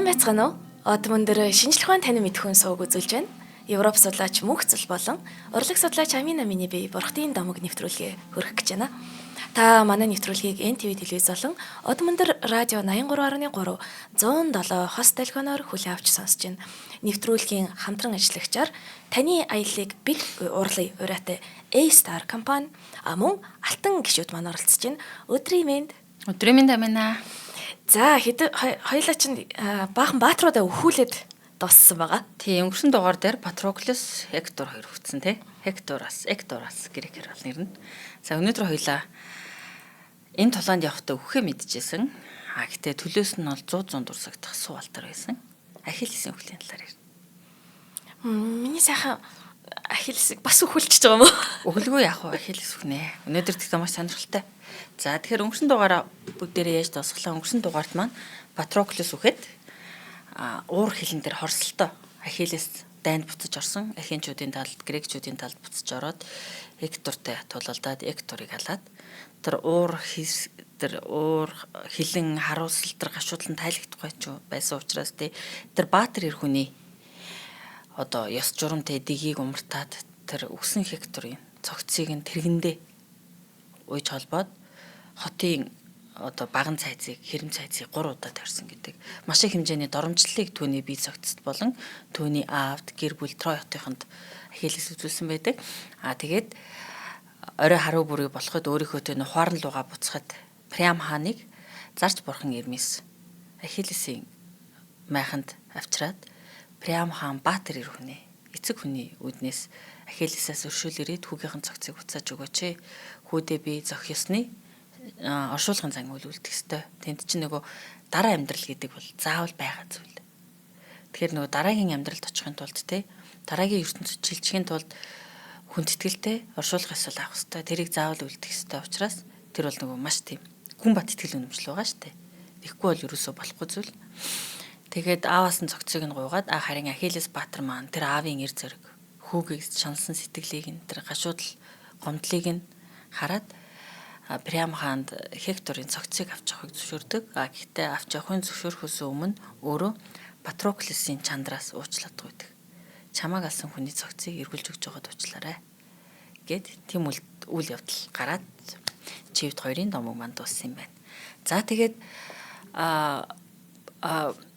Сайн байцгаана уу? Одмон дээр шинжлэх ухаан танин мэдхүүн сууг үзүүлж байна. Европ судлаач мөнх цэл болон урлаг судлаач Амина миний бие бурхтын домог нэвтрүүлгээ хөрөх гэж байна. Та манай нэвтрүүлгийг NTV телевиз болон Одмон дээр радио 83.3 107 хос телефоноор хүлээн авч сонсож байна. Нэвтрүүлгийн хамтран ажиллагчаар таны аяллыг бэг урлын ураатай A-Star компани мөн алтан гишүүд маань оролцож байна. Өдрийн мэнд. Өдрийн мэнд Амина. За хоёулаа чинь баахан баатруудаа өхүүлээд дууссан байгаа. Тийм өнгөрсөн дугаар дээр Патроклус, Хектор хоёр хүчсэн тий. Хекторас грекээр бол нэр нь. За өнөөдөр хоёулаа энэ тулаанд явахдаа өхөө мэдчихсэн. Гэтээ төлөөс нь бол 100 дурсагдах суу алтар байсан. Ахиллесийн өхлийн талаар ярина. Миний сайхан Ахиллесийг бас өхүүлчихэж байгаа юм уу? Өхөлгүй яах вэ? Ахиллес өхнэ. Өнөөдөр тэгтээ маш сонирхолтой. За тэгэхээр өнгөрсөн дугаараа бүгдээрээ яаж дуусглаа. Өнгөрсөн дугаарт маань Патроклус үхэд уур хилэн дээр хорсолтой Ахиллес дайнд буцаж орсон. Ахинчуудын талд, грекчүүдийн талд буцаж ороод Хектортой тулалдаад Хекторыг халаад тэр уур хилэн харуулсал тэр гашуудлан тайлагдахгүй ч байсан учраас тэр баатар эр хүний одоо ёс журамтай дигийг умартаад тэр өгсөн Хекторын цогцыг нь тэргэндээ уйж холбоод хотын одоо баган цайзыг, хэрэм цайзыг 3 удаа тавьсан гэдэг. Маш их хэмжээний доромжллыг түүний бие цогцод болон түүний аавд гэр бүл Трой хотынд Ахиллес үзүүлсэн байдаг. Тэгээд орой харуу бүрийг болоход өөрийнхөө тэн хуарн лугаа буцахад Приам хааныг зарч бурхан Эрмис Ахиллесийн майханд авчираад Приам хаан баатар ир хүнээ эцэг хүний үүднээс Ахиллесаас өршөөл ирээд хүүгийнхэн цогцыг буцааж өгөөч. Хүүдээ би зөх ёсны оршуулгын зан үйл үлдэх ёстой. Тэнд чинь нөгөө дараа амьдрал гэдэг бол заавал байгаа зүйл. Тэгэхээр нөгөө дараагийн амьдралд очихын тулд дараагийн ертөнцид шилжихийн тулд хүндэтгэлтэй оршуулгын ёсол авах ёстой. Тэрийг заавал үлдэх ёстой учраас тэр бол нөгөө маш тийм гүн бат итгэл үнэмшил байгаа шүү дээ. Тэгэхгүй бол ерөөсөө болохгүй зүйл. Тэгээд ааваас нь цогцыг нь гуйгаад харин Ахиллес баатар маань тэр аавын эр зэрэг хүүгийг шансан сэтгэлийг нь тэр гашуудл гомдлыг нь хараад Приам хаанд Хекторын цогцыг авч явахыг зөвшөөрдөг. Гэхдээ авч явахын зөвшөөрөхөөс өмнө өөрөө Патроклусийн чандраас уучлаад байдаг. Чамааг алсан хүний цогцыг эргүүлж өгч байгаад уучлаарай гэд тийм үйл явдал гараад чивд хоёрын домог манд дууссан юм байна. За тэгээд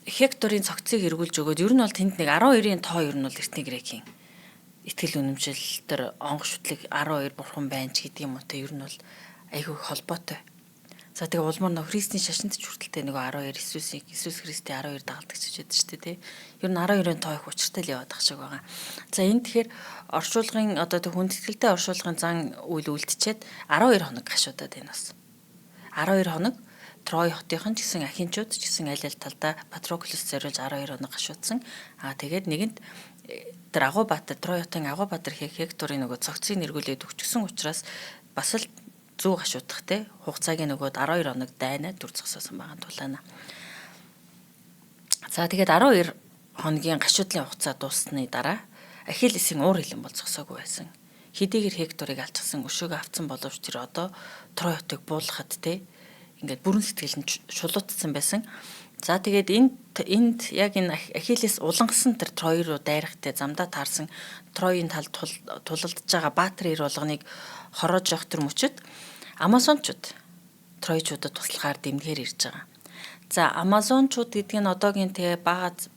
Хекторын цогцыг эргүүлж өгөөд ер нь бол тэнд нэг 12-ын тоо ер нь бол эртний грекийн итгэл үнэмшил тэр онгоц шүтлэг 12 бурхан байна ч гэдэг юм уу те ер нь бол айгүй холбоотой. За тэгээ улмаар нөх Христийн шашинт ч хүртэлтэй нөгөө 12 Иесус Христийн 12 дагалдагч гэж байдаг шүү дээ тий. Ер нь 12-ын тоо их учиртай л яваад ах шиг байгаа. За энэ тэгэхээр оршуулгын одоо тэг хүндэтгэлтэй оршуулгын зан үйл үлдчихэд 12 хоног гашуудаад энэ бас. 12 хоног Трой хотынхан ч гэсэн ахинчууд ч гэсэн аль аль талдаа Патроклус зориулж 12 хоног гашуудсан. Тэгээд нэгэнд тэр агуу баатар Трой хотын агуу баатар Хекторын нөгөө цогцыг нэргүүлээд өгчсөн учраас бас л зүү гашуудах те хугацааг нөгөөд 12 хоног дайнаа дүр зогсоосон байгаа тулаана. За тэгээд 12 хоногийн гашуудлын хугацаа дууссаны дараа Ахиллесийн уур хилэн бол зогсоогүй байсан. Хэдийгээр Хекторыг алчсан өшөөгөө авцсан боловч тэр одоо Трой хотыг буулгахад те ингээд бүрэн сэтгэл нь шулуутсан байсан. За тэгээд энд яг энэ Ахиллес улангасан тэр Трой руу дайрахтай замдаа таарсан Троийн талд тулалдж байгаа баатар ир болгоныг хороож явах тэр мөчөд Амазончууд Тройчуудад туслахаар дэмгээр ирж байгаа. За Амазончууд гэдэг нь одоогийн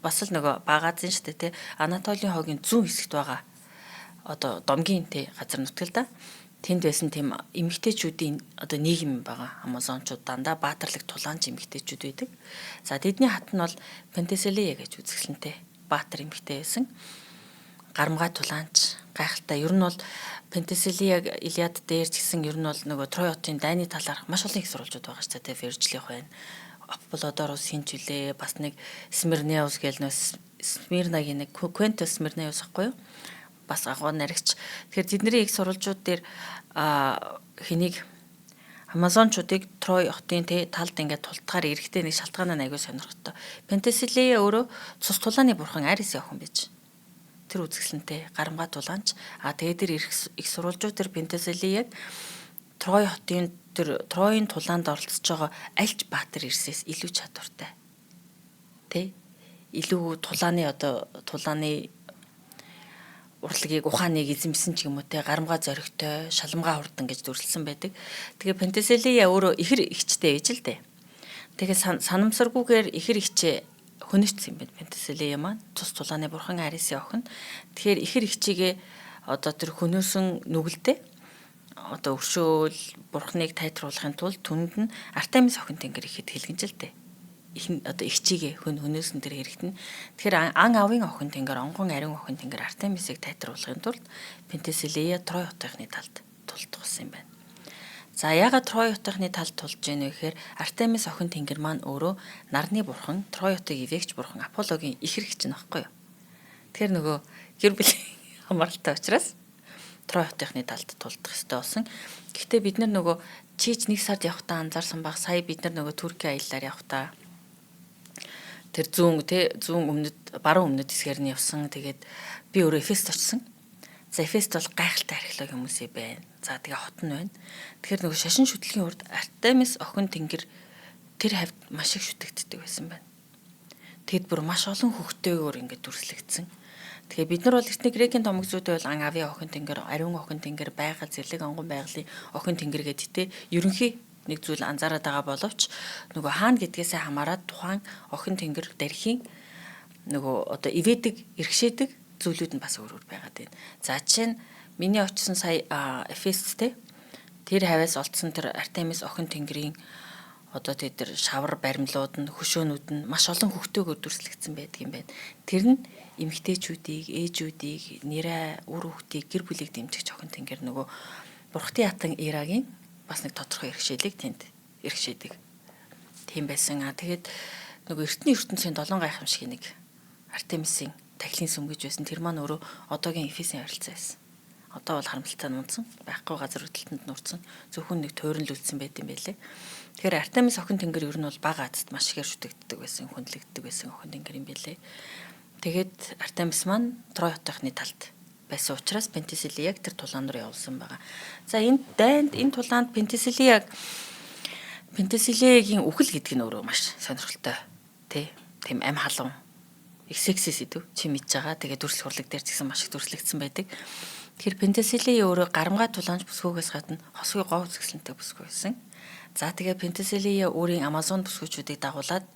бас л нөгөө багаазын шүү дээ Анатолийн хогийн зүүн хэсэгт байгаа одоо домгийн газар нутгал да. Тэнд байсан тийм эмэгтэйчүүдийн одоо нийгэм байгаа. Амазончууд дандаа баатарлаг тулаанч эмэгтэйчүүд байдаг. За тэдний хат нь бол Пентеселея гэж үзэсгэлэнтэй баатар эмэгтэй байсан. Гарамгай тулаанч гайхалтай. Ер нь бол Пентеселея Илиад дээр ч гэсэн ер нь бол нөгөө Трой хотын дайны талаарх маш олон их сурвалжууд байгаа шүү дээ. Вержлих байна. Аполлодорус хин жилээ бас нэг Смирнеус гэл нөө Смирнагийн нэг Квентус Смирнеус ахгүй юу? Бас агуу наригч. Тэгэхээр тэдний их сурвалжууд дээр хэнийг Амазончуудыг Трой хотын талд ингээд тултахаар эрэхтэй нэг шалтгаан нь аягүй сонирхолтой. Пентеселея өөрөө цус тулааны бурхан Арис явах юм байж. Тэр үзэсгэлэнтэй гарамгай тулаанч. Тэгээд тэр их сурвалжууд тэр Пентеселеяг Трой хотын тэр Троийн тулаанд оролцож байгаа альч баатар ирсээс илүү чадвартай. Тэ? илүү тулааны урлагийг ухааныг эзэмсэн ч юм уу те гарамгаа зоригтой, шаламгаа хурдан гэж дүрслсэн байдаг. Тэгээ Пентеселия өөрөө ихэр ихчтэй ээж л дээ. Тэгээ санамсаргүйгээр ихэр ихчээ хөнөцсөн юм байна Пентеселия маань. Цус тулааны бурхан Арисын охин. Тэгэхээр ихэр ихчигээ одоо тэр хөнөөсөн нүгэлдээ одоо өршөөл бурхныг тайтруулахын тулд түнд нь Артемис охин тэнгэр ихэд хэлгэнжилтэй. Одоо ихчигээ хөнөөсөн тэр хэрэгт нь тэгэхээр ан авын охин тэнгэр онгон ариун охин тэнгэр Артемисыг тайтруулахын тулд Пентеселия Трой хотынхны талд тултгсан юм байна. За яагаад Трой хотынхны талд тулж яах вэ гэхээр Артемис охин тэнгэр маань өөрөө нарны бурхан Трой хотыг ивэгч бурхан Аполлогийн их хэрэгч нь баггүй юу. Тэгэхээр нөгөө гэр бүлийн хамааралтай учраас Трой хотынхны талд тулдах хэрэгтэй болсон. Гэхдээ бид нар нөгөө чийж 1 сард явахдаа анзаарсан баг сая бид нар нөгөө Турки аяллаар явахдаа тэр зүүн өмнөд баруун өмнөд хэсгээр нь явсан. Тэгээд би өөрөө Эфест очсон. За Эфест бол гайхалтай археологи хүмүүсээ байна. За тэгээ хот нь байна. Тэгэхээр нөгөө шашин шүтлэгийн урд Артемис охин тэнгэр тэр хавьд маш их шүтэгддэг байсан байна. Тэгэд бүр маш олон хөхтэйгээр ингээд дүрслэгдсэн. Тэгээ бид нар бол эртний грекийн томогзуудад бол ан авийн охин тэнгэр, ариун охин тэнгэр, байгаль зэрлэг онгон байгалийн охин тэнгэр гэдэг те ерөнхий нэг зүйл анзаараад байгаа боловч нөгөө хаана гэдгээсээ хамаарат тухайн охин тэнгэр дархийн нөгөө одоо ивэдэг, иргэшээдэг зүйлүүд нь бас өөр өөр байгаад байна. За жишээ нь миний очсон сая Эфестэй тэр хавьяас олдсон тэр Артемис охин тэнгэрийн одоо тэр шавар баримлууд нь хөшөөнүүд нь маш олон хөхтэйгээр дүрслэгдсэн байдаг юм байна. Тэр нь эмэгтэйчүүдийг, ээжүүдийг, нэрээ, үр хүүхдийг, гэр бүлийг дэмжих охин тэнгэр нөгөө Бурхтын хатан Ирагийн бас нэг тодорхой иргэшээлийг тэнд иргэшээдэг. Тийм байсан. Тэгээд нөгөө эртний ертөнцийн 7 гайхамшиг нэг Артемисийн тахилын сүм гэж байсан. Тэр маань өөрөө одоогийн Эфесийн ойролцоо байсан. Одоо бол харамсалтай нь унтсан. Байхгүй газар хөдлөлтөнд нурцсан. Зөвхөн нэг тойронлүүлсэн байт юм байлээ. Тэгэхээр Артемис охин тэнгэр ер нь бол бага азад маш ихээр шүтэгддэг байсан, хүндлэгддэг байсан охин тэнгэр юм байлээ. Тэгээд Артемис маань Трой хотынхны талд байсан учраас Пентеселияг тэр тулаан руу явуулсан байгаа. За энэ тулаанд Пентеселиягийн үхэл гэдэг нь өөрөө маш сонирхолтой. Тийм ам халуун. Их секси сэдв чи мэдж байгаа. Тэгээд дүрслэх урлаг дээр ч гэсэн маш их дүрслэгдсэн байдаг. Тэгэхээр Пентеселия өөрөө гарамгаа тулаанч бүсгүйгээс гадна хосгүй гоо үзэсгэлэнтэй бүсгүй байсан. За тэгээ Пентеселия өөрийн Амазон бүсгүйчүүдийг дагуулад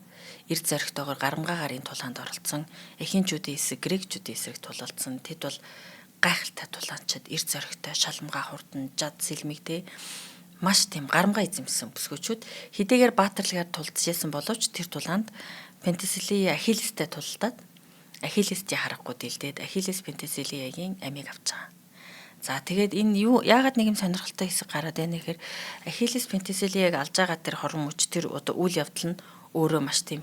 эрд зоригтойгоор гарамгаа гарын тулаанд оролцсон. Эхинчүүдийн эсрэг, грекчүүдийн эсрэг тулалдсан. Тэд бол гайхалтай тулаанчид эрд зоригтой шалмгаа хурдан жад сэлмигтэй маш тийм гарамгаа эзэмсэн бүсгүйчүүд хэдийгээр баатарлагаар тулдчихсан боловч тэр тулаанд Пентеселия Ахиллестэй тулалдаад Ахиллестэй харахгүй дэлдээд Ахиллес Пентеселиягийн амийг авч байгаа. За тэгээд энэ яагаад нэг юм сонирхолтой хэсэг гараад байна гэхээр Ахиллес Пентеселияг алж байгаа тэр хорон мөч тэр одоо үйл явдал нь өөрөө маш тийм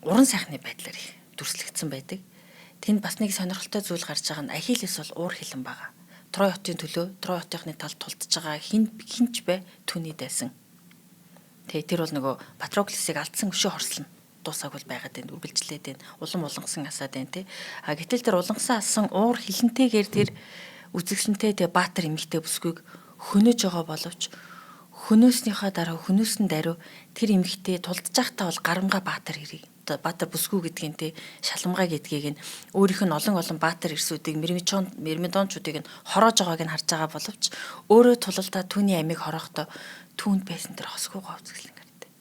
уран сайхны байдлаар их дүрслэгдсэн байдаг. Тэнд бас нэг сонирхолтой зүйл гарч байгаа нь Ахиллес бол уур хилэн байгаа. Трой хотын төлөө Трой хотынхны талд тулдж байгаа хинч бай түүний дайсан. Тэр бол нөгөө Патроклесийг алдсан өшөө хорслон дуусаагүй байгаад байна. Үргэлжлээд байна. Улам улангасан асаад байна те. Гэтэл тэр улангасан асан уур хилэнтэйгээр тэр үзэгсэнтэй тэр баатар эмэгтэй бүсгүйг хөнөөж байгаа боловч хөнөөснийхаа дараа хөнөөсөн даруй тэр эмэгтэй тулдж байхдаа бол гарамгаа баатар ирээ. Баатар бүсгүй гэдгийг те шалмгаа гэдгийг нь өөрийнх нь олон баатар ирсүүдийг мэрмидончуудыг нь хороож байгааг нь харж байгаа боловч өөрөө тулалдаа түүний амийг хорохдоо түүнд байсан тэр хосгүй гоо үзэглэн гардаг.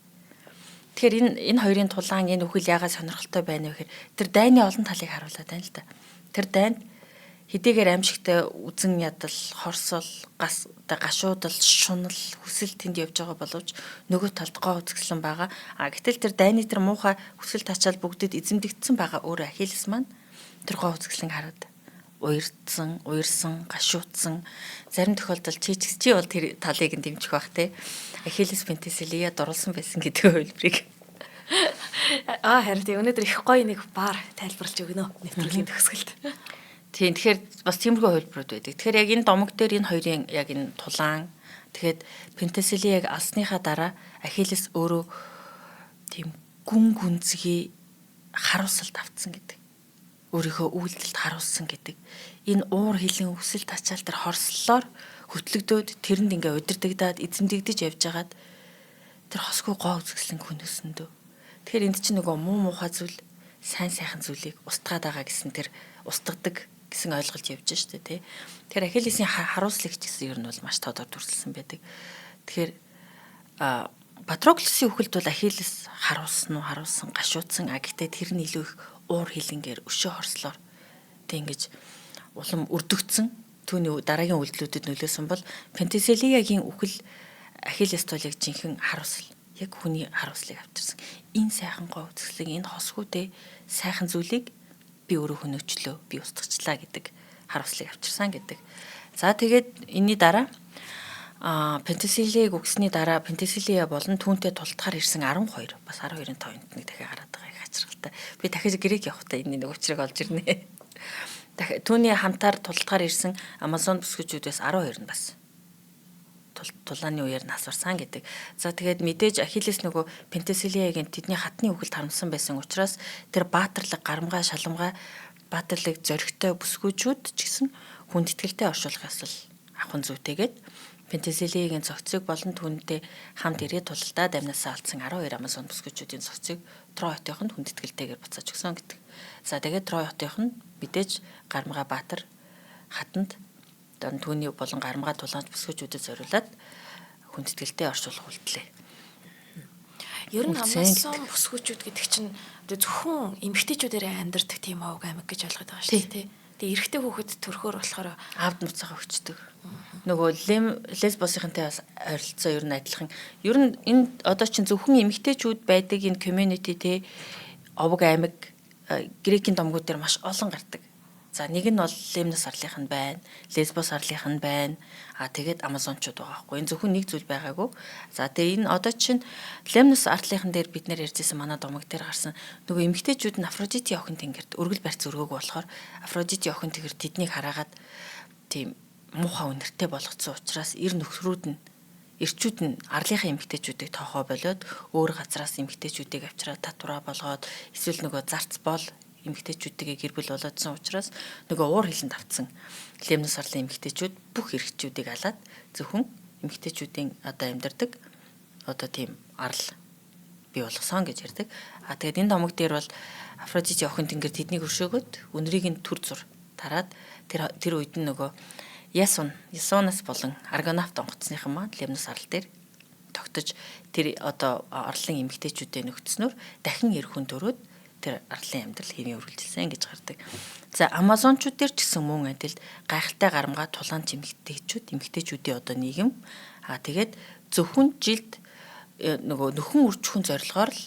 Тэгэхээр энэ хоёрын тулаан энэ үхэл яагаад сонирхолтой байна вэ гэхээр тэр дайны олон талыг харуулдаг байна л да. Тэр дайнд хэдийгээр аимшигтай үзэн ядал, хорсол, гашуудал, шунал, хүсэл тэнд явж байгаа боловч нөгөө талд гоо үзэсгэлэн байгаа. Гэтэл тэр дайны тэр муухай хүсэл тачаал бүгдэд эзэмдэгдсэн байгаа өөр Ахиллес маань тэр гоо үзэсгэлэн хараад уярсан, гашуудсан зарим тохиолдолд чи бол тэр талыг нь дэмжих бах те. Ахиллес Пентеселия дурлсан байсан гэдэг хэлбэрийг харин өнөөдөр их гоё нэг баар тайлбарлаж өгнө нэвтрүүлгийн төгсгөлд. Тийм тэгэхээр бас тиймэрхүү хувилбарууд байдаг. Тэгэхээр яг энэ домог дээр энэ хоёрын яг энэ тулаан тэгэхэд Пентеселияг алсныхаа дараа Ахиллес өөрөө тийм гүнзгий харуулсалт авцсан гэдэг. Өөрийнхөө үйлдэлд харуулсан гэдэг. Энэ уур хилэн өсөл тачаал тэр хорслолоор хөтлөгдөөд тэрэнд ингээ удирдагдаад эзэмдэгдэж явж байгаад тэр хосгүй гоо үзэсгэлэн хөнөөсөндөө Тэгэхээр энд чинь нөгөө муу муухай зүйл, сайн сайхан зүйлийг устгаад байгаа гэсэн тэр устгадаг гэсэн ойлголт явж штэ тий. Тэгэхээр Ахиллесийн харуулслагч гэсэн ер нь бол маш тодор дүрсэлсэн байдаг. Тэгэхээр Патроклесийн үхэлд бол Ахиллес харуулсан, гашуудсан. Гэхдээ тэр нь илүү их уур хилэнгээр өшөө хорслоор тэг ингэж улам өрдөгцсөн. Түүний дараагийн үйлдэлүүдэд нөлөөсөн бол Пентеселиягийн үхэл Ахиллест бол яг жинхэнэ харуулсал. Яг хүний харуулслыг авчирсан. Энэ сайхан гоо үзэсгэлэг, энэ хосгүйтэй сайхан зүйлийг би өөрөө хөнөөчлөө, би устгачлаа гэдэг харуулслыг авчирсан гэдэг. За тэгээд энэний дараа Пентеселийг үгсний дараа Пентеселия болон түүнтэй тултахаар ирсэн 12 бас 12-ын тойонд нэг дахиад гараад байгаа их хачиргалтай. Би дахиж грек явахдаа энэ нэг учрыг олж ирнэ. Түүний хамтаар тултахаар ирсэн Амазон бүсгүйчүүдээс 12 нь бас тулааны үеэр насварсан гэдэг. За тэгээд мэдээж Ахиллес нөгөө Пентеселиягийн тэдний хатны үхэлд харамсан байсан учраас тэр баатарлаг, гарамгай, шаламгай баатарлаг зоригтой бүсгүйчүүд ч гэсэн хүндэтгэлтэй оршуулах ёсол авах зүйтэйгээд Пентеселиягийн цогцыг болон түүнтэй хамт ирээд тулалдаад амнасаа алдсан 12 Амазон бүсгүйчүүдийн цогцыг Трой хотынхонд хүндэтгэлтэйгээр буцааж өгсөн гэдэг. За тэгээд Трой хотынх нь мэдээж гарамгай баатар хатанд түүний болон гарамгай тулаанд бүсгүйчүүдэд зориулаад хүндэтгэлтэй оршуулах үйлдэлээ. Ер нь Амазон бүсгүйчүүд гэдэг чинь зөвхөн эмэгтэйчүүдээрээ амьдардаг тийм овг аймаг гэж ойлгоод байгаа шүү дээ. Тэгээ эрэгтэй хүүхэд төрхөөр болохоор аавд муцаага өгчдөг. Нөгөө лесбосынхантай бас ойролцоо ер нь адилхан. Ер нь энэ одоо чинь зөвхөн эмэгтэйчүүд байдаг энэ community те овг аймаг грекийн домгууд дээр маш олон гардаг. За нэг нь бол Лемнос арлынх нь байна, Лесбос арлынх нь байна. Тэгээд Амазончууд байгаа байхгүй. Энэ зөвхөн нэг зүйл байгаагүй. За тэгээ энэ одоо чинь Лемнос арлынхан дээр бид нэр ярьжсэн манай домог дээр гарсан нөгөө эмэгтэйчүүд нь Афродитийн охин тэнгэрт өргөл барьц өргөөг болохоор Афродитийн охин тэнгэр тэднийг хараагаад тийм муухай үнэртэй болгоцсон учраас эр нөхрүүд нь эрчүүд нь арлынхаа эмэгтэйчүүдийг тоохоо болоод өөр газраас эмэгтэйчүүдийг авчираад татвараа болгоод эсвэл нөгөө зарц бол эмэгтэйчүүдтэйгээ гэр бүл болоодсон учраас нөгөө уур хилэнд автсан Лемнос арлын эмэгтэйчүүд бүх эрхчүүдийг алаад зөвхөн эмэгтэйчүүдийн одоо амьдардаг одоо тийм арал бий болгосон гэж ярьдаг. Тэгээд энэ домог дээр бол Афродитийн охин тэнгэр тэднийг өршөөгөөд үнэрийг нь төр зур тараад тэр үед нь нөгөө Ясунас болон Аргонавт онгоцныхан маань Лемнос арал дээр тогтож тэр одоо арлын эмэгтэйчүүдэд нөхцснөөр дахин эр хүн төрөөд тэр арлын амьдрал хэвийн үргэлжилсэн гэж гардаг. За Амазончууд дээр ч гэсэн мөн адил гайхалтай гарамгай тулаан эмэгтэйчүүдийн одоо нийгэм. Тэгээд зөвхөн жилд нөгөө нөхөн үржихэн зорилгоор л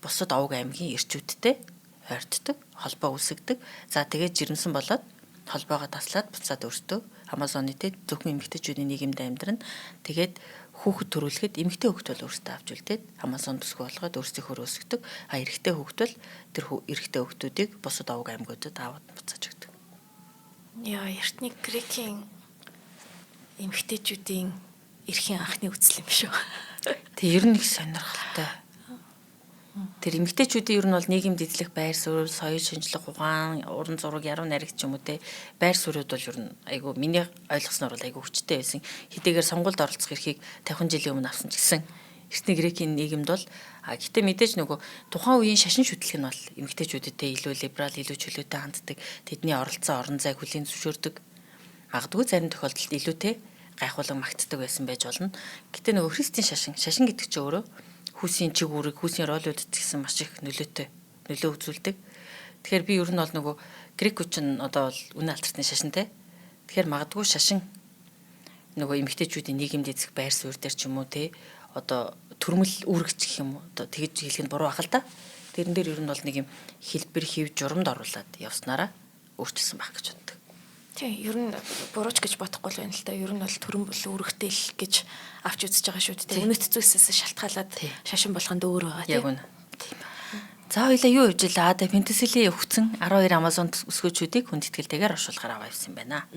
бусад овг аймгийн эрчүүдтэй ойртдог, холбоо үүсгдэг. За тэгээд жирэмсэн болоод холбоогоо таслаад буцаад өөртөө Амазоны дээр зөвхөн эмэгтэйчүүдийн нийгэмд амьдрна. Тэгээд хүүхэд төрүүлэхэд эмэгтэй хүүхэд бол өөртөө авч үлдээд Амазон бүсгүй болгоод өөрсдийнхөө өсгдөг. Эрэгтэй хүүхэд бол тэр эрэгтэй хүүхдүүдийг бусад овг аймагуудад аваад буцааж өгдөг. Яа, эртний грекийн эмэгтэйчүүдийн эрхийн анхны үзэл юм шүү. Тэг ер нь их сонирхолтой. Тэр эмэгтэйчүүдийн ер нь бол нийгэмд эзлэх байр суурь, соёл шинжлэх ухаан, уран зураг, яруу найрагч юм уу те байр суурьуд бол ер нь айгу миний ойлгосноор бол айгу хүчтэй байсан. Хэдийгээр сонгуульд оролцох эрхийг 50 жилийн өмнө авсан ч гэсэн эртний грекийн нийгэмд бол гэтээ мэдээж нөгөө тухайн үеийн шашин шүтлэг нь бол эмэгтэйчүүдэд илүү либерал, илүү чөлөөтэй ханддаг. Тэдний оролцоо орон зайг хүлээн зөвшөөрдөг. Магадгүй зарим тохиолдолд илүү те гайхуулан магтдаг байсан байж болно. Гэтээ нөгөө христийн шашин гэдэг чинь өөрөө хүүсийн чиг үүрэг, хүүсийн ролуудад гэсэн маш их нөлөө үзүүлдэг. Тэгэхээр би ер нь бол нөгөө грекүүд чинь одоо бол үнэ алдарсны шашинтай. Тэгэхээр магадгүй шашин нөгөө эмэгтэйчүүдийн нийгэмд эзэх байр суурь дээр ч юм уу те одоо төрмөл үүрэгч гэх юм уу одоо тэгж хэлэх нь буруу ах л да. Тэрэн дээр ер нь бол нэг юм хэлбэр хев журамд оруулаад явснараа өөрчилсөн байх гэж боддог. Тийм, ер нь бурууч гэж бодохгүй л байна л та. Ер нь бол төрөн бол үүрэгтэй л гэж авч үзэж байгаа шүү дээ. Үнэт зүйлсээс шалтгаалаад шашин болгонд өөр байгаа тийм. Яг үнэ. За хоёлаа юу хийж илаа? Пентеселия өгцөн 12 Амазон өсгөөчүүдийг хүндэтгэлтэйгээр оршуулгаар аваа явсан байна.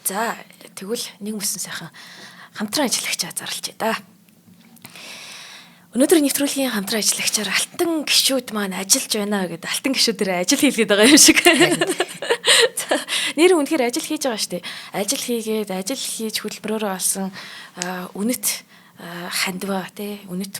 За тэгвэл нэг мөсөн сайхан хамтран ажиллагчаа зарлж да. Өнөөдөр нэвтрүүлгийн хамтран ажиллагчаар алтан гишүүд маань ажиллаж байна гэдэг алтан гишүүдээр ажил хийлгээд байгаа юм шиг. Нэр үнэхээр ажил хийж байгаа шүү дээ. Ажил хийж хөтөлбөрөөрөө олсон үнэт хандва тий үнэт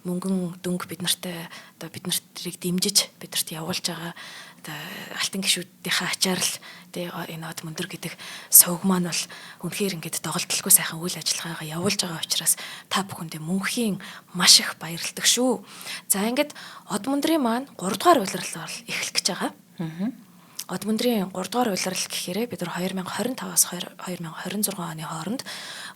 мөнгөн дөнгө бид нартай одоо бид нарыг дэмжиж бидэрт явуулж байгаа одоо алтан гишүүдийнхээ ачаарл тий энэ од мөндөр гэдэг сувг маань бол үнэхээр ингээд доголдолгүй сайхан үйл ажиллагаагаа явуулж байгаа учраас та бүхэндээ мөнхийн маш их баярлалдаг шүү. За ингээд од мөндрийн маань 3 дугаар улирал бол эхлэх гэж байгаа. Од мөндрийн 3 дугаар улирал гэхээр бид нар 2025-аас 2026 оны хооронд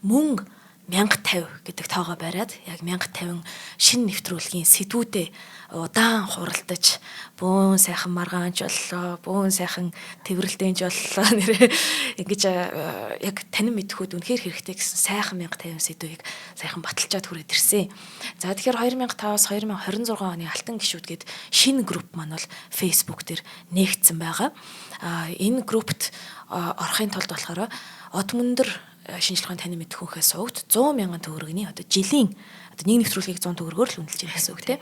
мөн 1050 гэдэг тоогоо бариад яг 1050 шинэ нэвтрүүлгийн сэдвүүдээ удаан хуралдаж бөөн сайхан маргаанч боллоо, бөөн сайхан тэрвэрлдэнж боллоо нэрээ ингэж яг танин мэдхүүд үнэхээр хэрэгтэй гэсэн сайхан 1050 сэдвийг сайхан баталчаад хүрээд ирсэн. За тэгэхээр 2005-аас 2026 оны алтан гишүүд гээд шинэ групп маань бол Facebook дээр нээгдсэн байгаа. Энэ группт орохын тулд болохоор од мөндөр шинжилгээний танин мэдэх хүнхээс сувгт 100 мянган төгрөгийн одоо жилийн одоо нэг нэвтрүүлгийг 100 төгрөгөөр л үнэлж байгаа гэсэн үг тийм.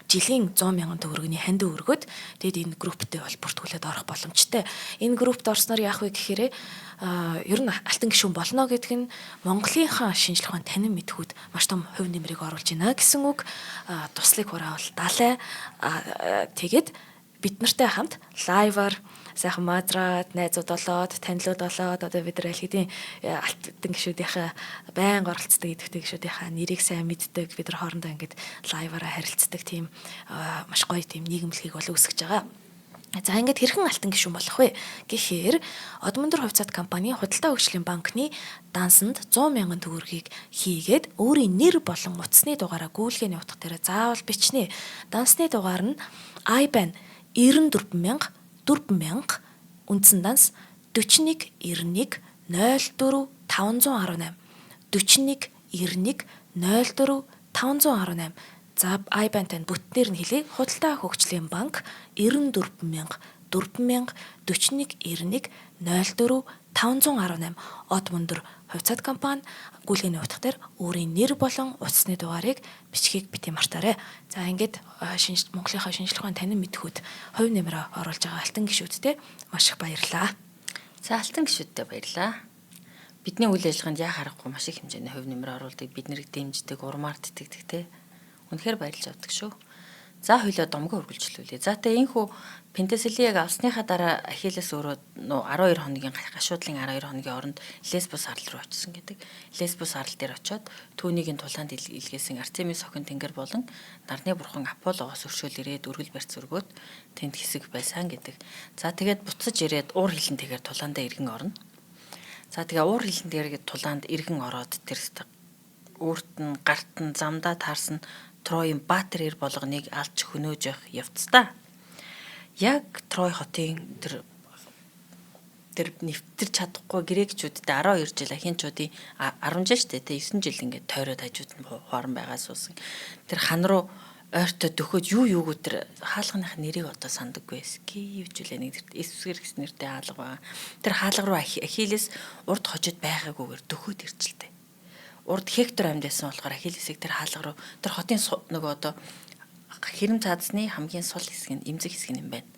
Жилийн 100 мянган төгрөгийн ханд өргөд тэгэд энэ групптэй бол бүртгүүлээд орох боломжтой. Энэ группт орсноор яах вэ гэхээр ер нь алтан гишүүн болно гэдг нь Монголынхаа шинжилгээний танин мэдхүүд маш том хувь нэмрийг оруулж байна гэсэн үг. Туслыг хураавал далай тэгээд бид нартай хамт лайваар сайхан мадраад найзууд болоод танилуд болоод одоо бид нар аль хэдийн алтан гишүүдийнхээ байнга оролцдог идэвхтэй гишүүдийнхээ нэрийг сайн мэддэг бид нар хоорондоо ингээд лайваараа харилцдаг тийм маш гоё тийм нийгэмлэгийг бол үүсгэж байгаа. За ингээд хэрхэн алтан гишүүн болох вэ гэхээр од мөндөр хувьцаат компани худалдаа хөгжлийн банкны дансанд 100 мянган төгрөгийг хийгээд өөрийн нэр болон утасны дугаараа гүйлгээний утга дээр заавал бичнэ. Дансны дугаар нь IBAN 94000 4000 үндсэн данс 41 91 04 518 41 91 04 518 за IBAN-тай бүтнээр нь хэлье. Худалдаа хөгжлийн банк 94000 4000 41 91 04 518 од мөндөр хувьцаат компани гүйлгээний утга дээр өөрийн нэр болон утасны дугаарыг бичгийг бити мартаарай. За ингээд Монголынхаа шинжилгээний танин мэдхүүд хувь нэмрээ оруулж байгаа алтан гишүүдтэй маш их баярлалаа. За алтан гишүүдтэй баярлалаа. Бидний үйл ажиллагаанд яа харахгүй маш их хэмжээний хувь нэмрээ оруулдаг, биднийг дэмждэг, урмаар тэтгэдэг те. Үнэхээр баярлж авдаг шүү. За хоёлоо домгоо үргэлжлүүлье. За тэ энхүү пентаселийг авсныхаа дараа Ахиллес өөрөө 12 хоногийн гашуудлын 12 хоногийн оронд Лесбос арал руу очисон гэдэг. Лесбос арал дээр очиод түүнийг тулаанд илгээсэн Артемис охин тэнгэр болон нарны бурхан Аполлогоос өршөөл ирээд өргөл барьц өргөөд тэнд хэсэг байсан гэдэг. За тэгээд буцаж ирээд уур хилэн тэгээр тулаандаа иргэн орно. За тэгээ уур хилэн тэгээр тулаанд иргэн ороод тэр өөрт нь гарт нь замдаа таарсан Троийн Баатар ир болгоныг алж хөнөөж явах явцдаа яг Трой хотын тэр нэвтэрч чадахгүй грекчүүдтэй 12 жил ахинчуудын 10 жил штэ тэ 9 жил ингээд тойроод хажууд нь хоорон байгаа суусан. Тэр хан руу ойртой дөхөөд юу тэр хаалганых нэрийг одоо сандаггүй ски юужлээ нэг эсвэр гэс нэртэй хаалга байгаа. Тэр хаалга руу Ахиллес урд хожид байгаагүйгээр дөхөөд ирчихлээ. Урд Хектор амьд байсан болохоор Ахиллесийг тэр хаалга руу тэр хотын нөгөө одоо хэрэм цаадсны хамгийн сул хэсэг нь эмзэг хэсэг юм байна.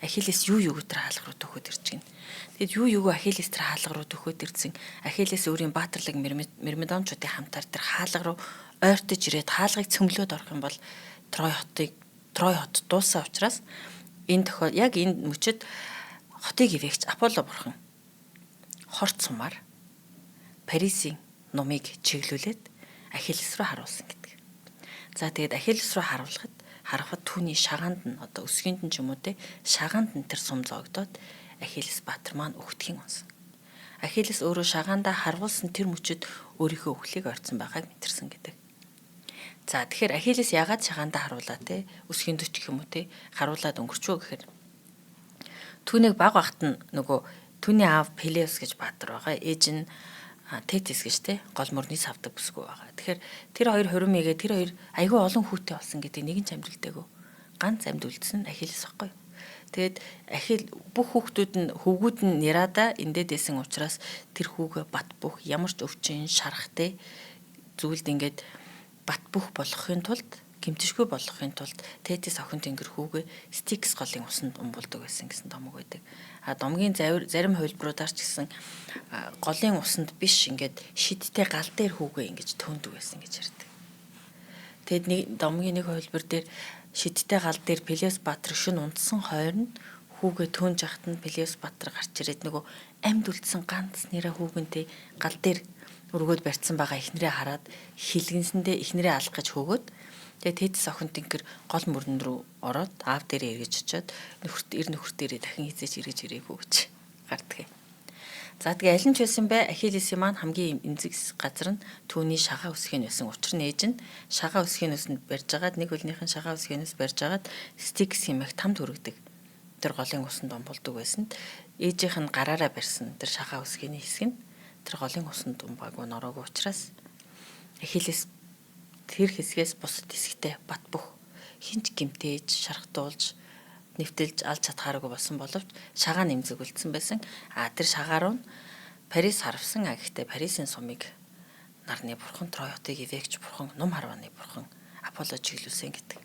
Ахиллес юу тэр хаалга руу дөхөөд ирж гин. Тэгэд юу Ахиллес тэр хаалга руу дөхөөд ирсэн. Ахиллес өөрийн баатарлаг Мирмидончуудын хамтаар тэр хаалга руу ойртож ирээд хаалгыг цөмлөөд орох юм бол Трой хот дууссан учраас энэ тохиол яг энэ мөчөд хотыг ивэгч Аполло бурхан хорт сумаар Парисын номыг чиглүүлээд Ахиллес руу харуулсан гэдэг. За тэгээд Ахиллес руу харахад түүний шагаанд нь одоо өсгийнд нь ч юм уу те шагаанд нь тэр сум зоогдоод Ахиллес баатар маань өгдгийн унсан. Ахиллес өөрөө шагаандаа харгуулсан тэр мөчөд өөрийнхөө өхлийг орцсон байгааг мэдэрсэн гэдэг. За тэгэхээр Ахиллес яагаад шагаандаа харуулаа те өсгийнд ч гэх юм уу те харуулаад өнгөрчөө гэхээр түүнийг баг багт нь нөгөө түүний аав Пелеус гэж баатар байгаа. Ээж нь Тетис гэж те гол мөрний савдаг бүсгүй байгаа. Тэгэхээр тэр хоёр хурмигээ тэр хоёр айгүй олон хүүтэй болсон гэдэг нэг нь амжилтаагүй. Ганц амьд үлдсэн Ахиллес байхгүй. Тэгээд бүх хүүхдүүд нь хөвгүүд нь Нерада эндээдсэн учраас тэр хүүгээ бат бөх ямар ч өвчин шарахтэй зүйлд ингээд бат бөх болгохын тулд гэмтшгүй болгохын тулд Тетис охин тэнгэр хүүгээ Стикс голын усанд умбулдаг байсан гэсэн томог байдаг. Домгийн зарим хувилбаруудаар ч гэсэн голын усанд биш ингээд шидтэй гал дээр хүүгээ ингэж төндөг байсан гэж ярьдаг. Тэгэд нэг домгийн нэг хувилбар дээр шидтэй гал дээр Пелеус Баатар шөнө унтсан хойно хүүгээ төөнж яхад нь Пелеус Баатар гарч ирээд нөгөө амьд үлдсэн ганц нэрэ хүүгэнтэй гал дээр өргөөд барьсан байгаа ихнэрээ хараад хилгэнсэндээ ихнэрээ алах гэж хөөгөөд тэгээд тэдс охин тэнкэр гол мөрөн рүү ороод аав дээрээ эргэж очиод нөхөр дээрээ дахин хизээж эргэж ирээгүй гэж гардаг юм. За тэгээ аль нь ч байсан бэ Ахиллесийн маань хамгийн эмзэг газар нь түүний шагаа үсгийн байсан. Учир нь ээж нь шагаа үсгийн нүсэнд барьж агаад нэг хөлнийхэн шагаа үсгийн нүс барьж агаад стикс хэмээх тамд хүргэдэг. Тэр голын усанд умбулдаг байсан. Ээжийнх нь гараараа барьсан тэр шагаа үсгийн хэсэг нь тэр голын усанд умбаагүй нороогүй учраас Ахиллес тэр хэсгээс бусад хэсэгтээ бат бөх хинч гимтээж шархтуулж нэвтэлж алж чадхааргүй болсон боловч шагаа нэмзэг үлдсэн байсан. Тэр шагаар нь Парис харвсан. Гэхдээ Парисын сумыг нарны бурхан Троятыг эвээгч бурхан нум харваны бурхан Аполло чиглүүлсэн гэдэг.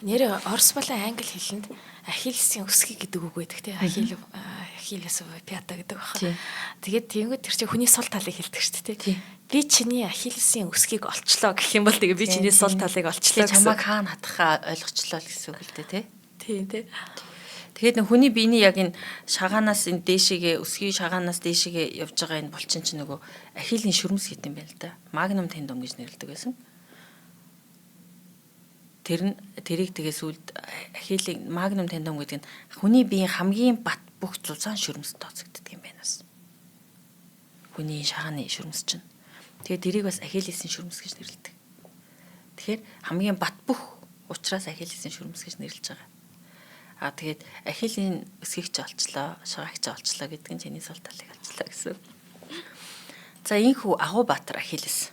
Нэр Орос болон англи хэлэнд Ахиллесийн өсгий гэдэг үг байдаг тийм Ахиллес Пята гэдэг байна. Тэгээд тиймээ тэр чинь хүний сул талыг хэлдэг шүү дээ тийм. Би чиний Ахиллесийн өсгийг олчлоо гэх юм бол тэгээ би чиний сул талыг олчлоо гэсэн. Чамайг хаана хатахаа ойлгочлоо гэсэн үг л дээ тийм. Тийм. Тэгээд хүний биений яг энэ шагаанаас энэ дээшээгээ өсгийн шагаанаас дээшээгээ явж байгаа энэ булчин чинь нөгөө Ахиллийн шүрмс гэдэг юм байна л да. Магнум тендом гэж нэрлэдэг байсан. Тэрийг тэгээ сүлд Ахиллийн магнум тендом гэдэг нь хүний биеийн хамгийн бат бүх зузаан шүрмс тооцогддог юм байна бас. Хүний шагааны шүрмс чинь. Тэгээд тэрийг бас Ахиллесийн шүрмс гэж нэрлэдэг. Тэгэхээр хамгийн бат бүх учраас Ахиллесийн шүрмс гэж нэрлэж байгаа. Тэгээд Ахиллийн өсгийг ч олчлоо, шагааг ч олчлоо гэдэг нь чиний сул талыг олчлоо гэсэн. За инхүү Агуу Баатар Ахиллес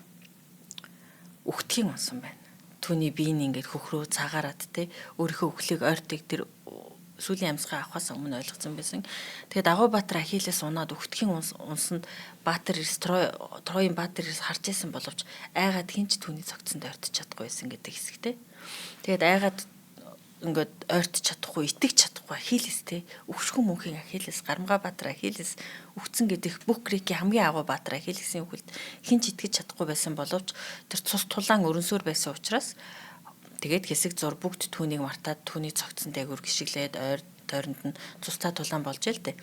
үхтгийн унсан байна. Түүний биеийг ингээд хөхрөө цагаарад те өөрийнхөө үхлийг ойртыг тэр сүүлийн амьсгаа авахаас өмнө ойлгоцсон байсан. Тэгээд Агуу Баатар Ахиллес унаад үхтгийн унсанд Баатар Эрс Троийн Баатар Эрс харж исэн боловч айгаад хинч түүний цогцсонд ойртож чадахгүй байсан гэдэг хэсэгтэй. Тэгээд айгаад ингээд ойртож чадахгүй, итгэж чадахгүй Ахиллес те өвшгөн мөнхийн Ахиллес, Гарамга Баатар Ахиллес үхсэн гэдэг бүх грекийн хамгийн агуу Баатар Ахиллесийн үхэлд хинч итгэж чадахгүй байсан боловч тэр цус тулаан өрөнсөөр байсан учраас тэгээд хэсэг зур бүгд түүнийг мартаад түүний цогцсон дээгүүр гიშгэлээд тойронд нь цустай тулаан болж ийл дээ.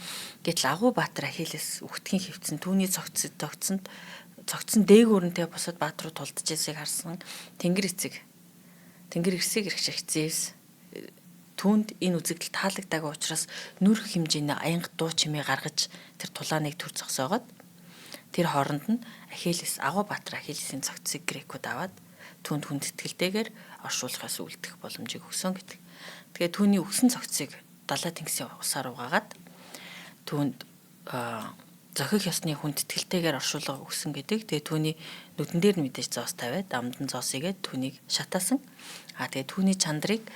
Гэтэл Агуу Баатар Ахиллес үхтгийн хөвцөн түүний цогцсон дээгүүрнтэй бусад баатруу тулдж байсыг харсан Тэнгэр эрсийг эрхшигч Зевс түүнд энэ үзэгдэл таалагдаагүй учраас нүрх хэмжээний аянга дуу чимээ гаргаж тэр тулааныг төр зогсоогоод тэр хооронд нь Ахиллес Агуу Баатар Ахиллесийн цогцыг грекүүд аваад түүнд хүндэтгэлтэйгээр оршуулахаас үлдэх боломжийг өгсөн гэдэг. Тэгээд түүний өгсөн цогцыг далай тэнгисийн усаар угаагаад түүнд зохих ёсны хүндэтгэлтэйгээр оршуулга өгсөн гэдэг. Тэгээд түүний нүдэн дээр нь мэдээж зоос тавиад амдан зоос игээд түүнийг шатаасан. Тэгээд түүний чандрыг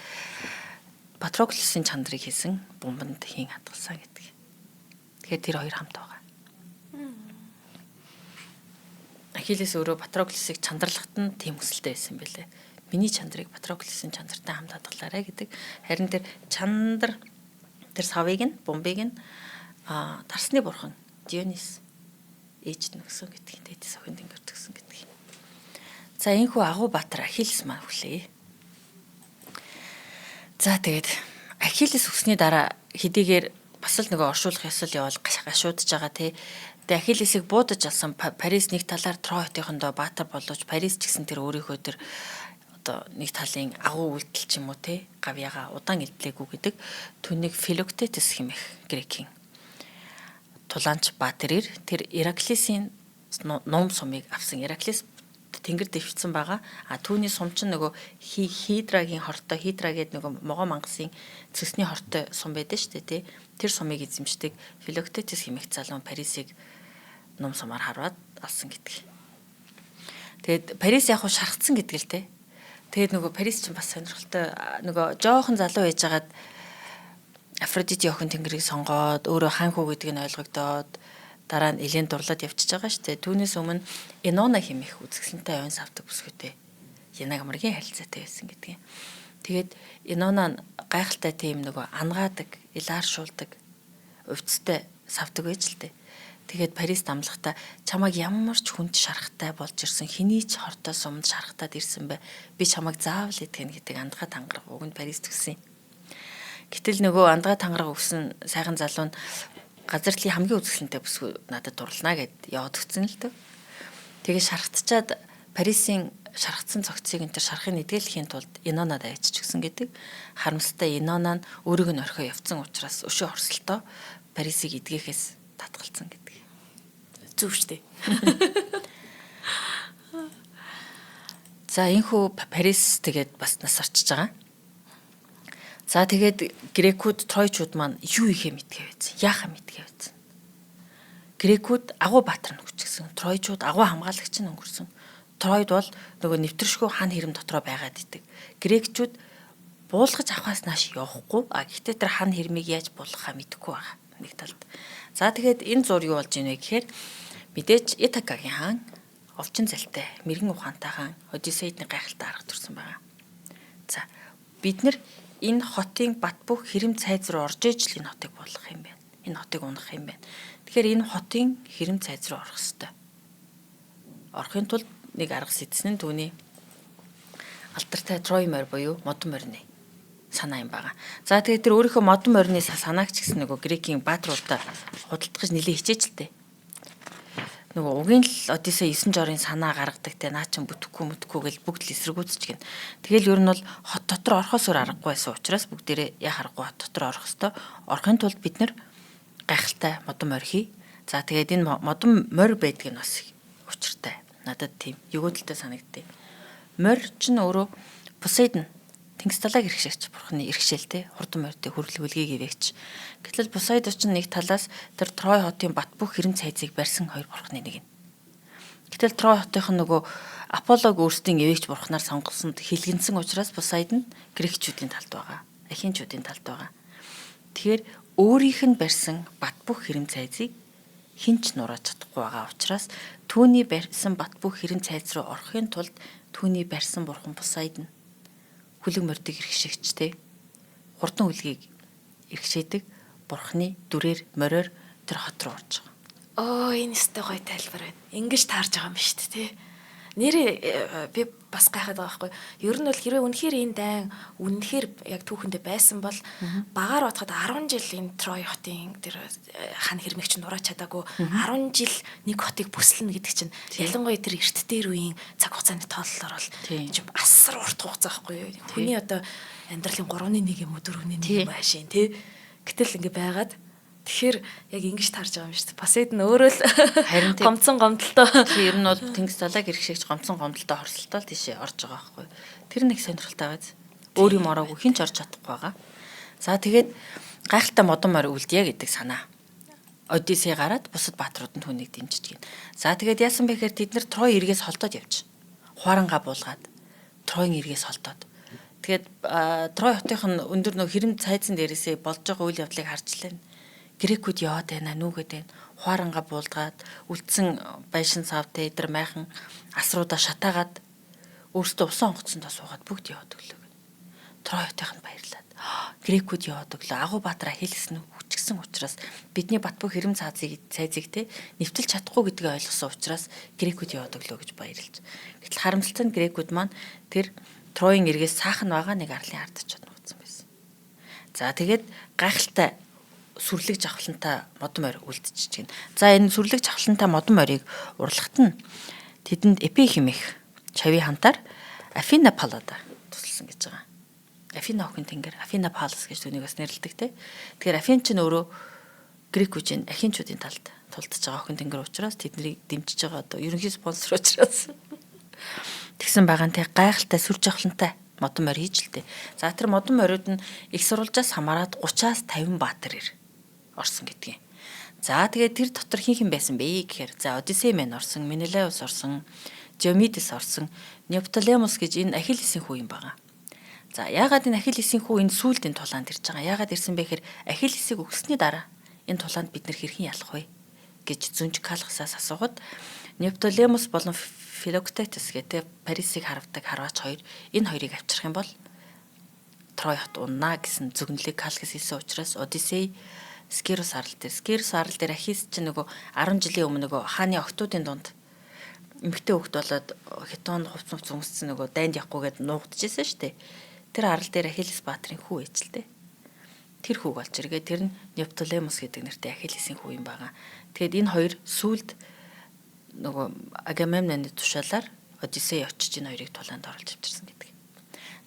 Патроклесийн чандрыг хийсэн бомбонд хийн хадгалсан гэдэг. Тэгэхээр тэр хоёр хамт байгаа. Ахиллес өөрөө Патроклесийг чандарлахад нь тийм хүсэлтэй байсан байлээ. Миний чандрыг Патроклесийн чандартай хамт хадгалаарай гэдэг. Харин тэр чандар тэр савыг нь бомбыг нь тарсны бурхан Дионис ээж нь өгсөн гэдэг. Тэдэс охин тэнгэрт өгсөн гэдэг. За энэхүү Агуу Баатар Ахиллес маань хүлээе. За тэгээд Ахиллес өссний дараа хэдийгээр бас л нөгөө оршуулах ёсол явал гашуудж байгаа тий. Тэгээд Ахиллесийг буудаж алсан Парис нэг талаар Троятынхондоо Баатар боловч Парис ч гэсэн тэр өөрийнхөө тэр одоо нэг талын агуу үйлдэл ч юм уу тий гавьяага удаан илдлээгүй гэдэг түүнийг Филоктетес хэмээх грекийн тулаанч Баатар тэр Ираклисийн ном сумыг авсан. Ираклис тэнгэр дэвшсэн байгаа. Түүний сум чинь нөгөө Хидрагийн хортой Хидра гэдэг нөгөө могоо мангасын цэсний хортой сум байдаг шүү дээ тий. Тэр сумыг эзэмшдэг Филоктетес хэмээх залуу Парисыг ном сумаар харваад алсан гэдэг. Тэгээд Парис яг шархацсан гэдэг л тий. Тэгээд нөгөө Парис чинь бас сонирхолтой нөгөө жоохон залуу байжгаад Афродити охин тэнгэрийг сонгоод өөрөө хаан хүү гэдгийг нь ойлгогдоод дараа нь Элен дурлаад явчихж байгаа шүү дээ. Түүнээс өмнө Энона хэмээх үзэсгэлэнтэй ойн савдаг бүсгүйтэй Янаг амргийн харилцаатай байсан гэдэг юм. Тэгээд Энона гайхалтай тийм нөгөө ангаадаг, илааршуулдаг увцтай савдаг байж л дээ. Тэгээд Парис дамлахдаа чамайг ямар ч хүнд шарахтай болж ирсэн, хэний ч хортой сумд шарахтаад ирсэн бай. Би чамайг заавал итгэнэ гэдэг андгаа тангараг уг нь Парис төгсөн. Гэтэл нөгөө андгаа тангараг өгсөн сайхан залуу нь газар дэлхийн хамгийн үзэсгэлэнтэй бүсгүй надад дурлана гэд яваад өгсөн л дээ. Тэгээд шархтчаад Парисын шархтсан цогцыг энэ шарахыг нэдгэлэхийн тулд Инонад авчиж өгсөн гэдэг. Харамсалтай Инона нь өөрийг нь орхио явцсан учраас өшөө хорсолтоо Парисыг эдгэхээс татгалцсан гэдэг. Зүв штэ. За энэхүү Парис тэгээд бас нас орчиж байгаа. За тэгээд грекүүд тройчууд маань юу ихэ мэдгээ байсан. Яахаа мэдгээ байсан. Грекүүд агуу баатар нь хүчгсэн. Тройчууд агуу хамгаалагч нь өнгөрсөн. Тройд бол нөгөө нэвтршгүй хан хэрэм дотроо байгаад идэг. Грекчүүд буулгаж авахаас нааш явахгүй. Гэхдээ тэр хан хэрмийг яаж буулгахаа мэдэхгүй байгаа. Нэг талд. За тэгээд энэ зур юу болж ийнэ гэхээр мэдээж Итакагийн хаан овчин залтай мэрэгэн ухаантай хаан Одиссейдний гайхалтай арга төрсөн байгаа. За бид нар энэ хотын бат бөх хэрэм цайз руу орж иж л энэ хотыг буулгах юм байна. Энэ хотыг унах юм байна. Тэгэхээр энэ хотын хэрэм цайз руу орох ёстой. Орохын тулд нэг арга сэдсэн нь түүний алдартай Трой морь буюу модон морины санаа юм байгаа. За тэгээд тэр өөрийнхөө модон морины санааг ч гэсэн нөгөө грекийн баатруудаа худалдаж нэлээ хичээжлээ. Нөгөө угийн л Одиссей 9 жорын санаа гаргадаг те наа чин бүтэхгүй гэл бүгд л эсэргүүцэж гин. Тэгэл ер нь бол хот дотор орохоос өөр аргагүй байсан учраас бүгдээрээ яа харахгүй хот дотор орох хэвээр. Орохын тулд бид нэр гайхалтай модон морь хий. За тэгээд энэ модон морь байдаг нь бас учиртай. Надад тийм өгөөдөлтэй санагдтыг. Морь ч нь өөрөө Посейдон тэнгис талааг иргэшээч бурхны иргэшээлтэй хурдан морьтой хөргөл хөлгийг ивэгч. Гэтэл Посейдон ч нэг талаас тэр Трой хотын бат бөх хэрэм цайзыг барьсан хоёр бурхны нэг нь. Гэтэл Трой хотынх нь нөгөө Аполлог өөрсдийн ивэгч бурхнаар сонгосонд хилгэнсэн учраас Посейдон грекчүүдийн талд байгаа. Ахинчүүдийн талд байгаа. Тэгэхээр өөрийнх нь барьсан бат бөх хэрэм цайзыг хинч нурааж чадахгүй байгаа учраас түүний барьсан бат бөх хэрэм цайз руу орохын тулд түүний барьсан бурхан Посейдон хүлэг морьдыг иргэшээгчтэй хурдан хүлгийг иргэшээдэг бурхны дүрээр мориор тэр хот руу орж байгаа. Энэ өстой гоё тайлбар байна. Ингиж таарж байгаа юм биш үү те. Нэрээ би бас гайхаад байгаа байхгүй. Ер нь бол хэрвээ үнэхээр энэ дайн үнэхээр яг түүхэндээ байсан бол багаар бодоход 10 жил энэ Трой хотын тэр хан хэрмэгч нураач чадаагүй 10 жил нэг хотыг бүслэнэ гэдэг чинь ялангуяа тэр эрт дээр үеийн цаг хугацааны тооллоор бол чинь асар урт хугацаа байхгүй юу. Хүний одоо амьдралын 3/1 юм уу 4/1 юм аашийн те. Гэтэл ингэ байгаад тэгэхээр яг ингэж таарж байгаа юм шүү дээ. Посейдон өөрөө л харин гомцсон гомдолтой. Ер нь бол тэнгис талааг иргэшээгч гомцсон гомдолтой хорсолтоо тийшээ орж байгаа байхгүй. Тэр нэг сонирхолтой байгааз. Өөр юм ороогүй хинч орж чадахгүй байгаа. За тэгээд гайхалтай модон морь үлдье гэдэг санаа. Одиссей гараад бусад баатрууд нь түүнийг дэмжиж гин. За тэгээд яасан бэ гэхээр тэд нар Трой эргээс холдоод явж. Хуарангаа буулгаад Троийн эргээс холдоод. Тэгээд Трой хотынх нь өндөр нөх хэрэм цайзан дээрээсээ болж байгаа үйл явдлыг харж лээ. Грекүүд яваад байна нүгэд байна. Хуарангаа буулгаад үлдсэн байшин савтай эдэр майхан асруудаа шатаагаад өөртөө усан онгоцсондоо суугаад бүгд яваад өглөө. Трой хотынх нь баярлаад. Грекүүд яваад өглөө. Агуу баатраа хэлсэн хүчгсэн учраас бидний бат бөх хэрэм цайзыг те нэвтэлж чадахгүй гэдгийг ойлгосон учраас грекүүд яваад өглөө гэж баярлж. Гэтэл харамсалтай нь грекүүд маань тэр Троийн эргээс саахан байгаа нэг арлын ард очиод нууцсан байсан. За тэгээд гайхалтай сүрлэг жавхлантай модон морь үлдчихэж байна. За энэ сүрлэг жавхлантай модон морийг урлагт нь тэдэнд Эпи хэмээх чави хантаар Афина Паллада тусалсан гэж байгаа. Афина охин тэнгэр Афина Паллас гэж түүнийг бас нэрлэдэг те. Тэгэхээр Афин ч өөрөө грекүүчийн ахинчуудын талд тулдж байгаа охин тэнгэр учраас тэднийг дэмжиж байгаа одоо ерөнхий спонсор учраас тэгсэн багантай гайхалтай сүр жавхлантай модон морь хийж л дээ. За тэр модон мориуд нь их сурвалжаас хамаарат 30-аас 50 баатар орсон гэдгийг. За тэгээд тэр дотор хин байсан бэ гэхээр за Одиссей мэн орсон, Менелаус орсон, Диомидес орсон, Неоптолемус гэж энэ Ахиллесийн хүү юм байгаа. За яагаад энэ Ахиллесийн хүү энэ сүултийн тулаанд ирж байгаа? Яагаад ирсэн бэ гэхээр Ахиллесийг өгсөний дараа энэ тулаанд бид нэр хэрхэн ялах вэ гэж Зүнж Калхасаас асуухад Неоптолемус болон Филоктетес гэдэг Парисыг харавдаг харваач хоёр энэ хоёрыг авчрах юм бол Трой хот уннаа гэсэн зөвнөлийг Калхас хэлсэн учраас Одиссей Скирус арал дээр Ахис чинь нөгөө 10 жилийн өмнө нөгөө хааны октоодын дунд эмэгтэй хөвгт болоод хитон хувцс өмссөн нөгөө дайнд явахгүйгээд нуугдчихсэн шүү дээ. Тэр арал дээр Ахиллес баатрын хүү ээжлээ. Тэр хүүг олж иргээ. Тэр нь Нептолемус гэдэг нэртэй Ахиллесийн хүү юм байгаа. Тэгээд энэ хоёр сүлд нөгөө Агамемноны тушаалаар Одиссей очиж энэ хоёрыг тулаанд оруулж авчирсан гэдэг.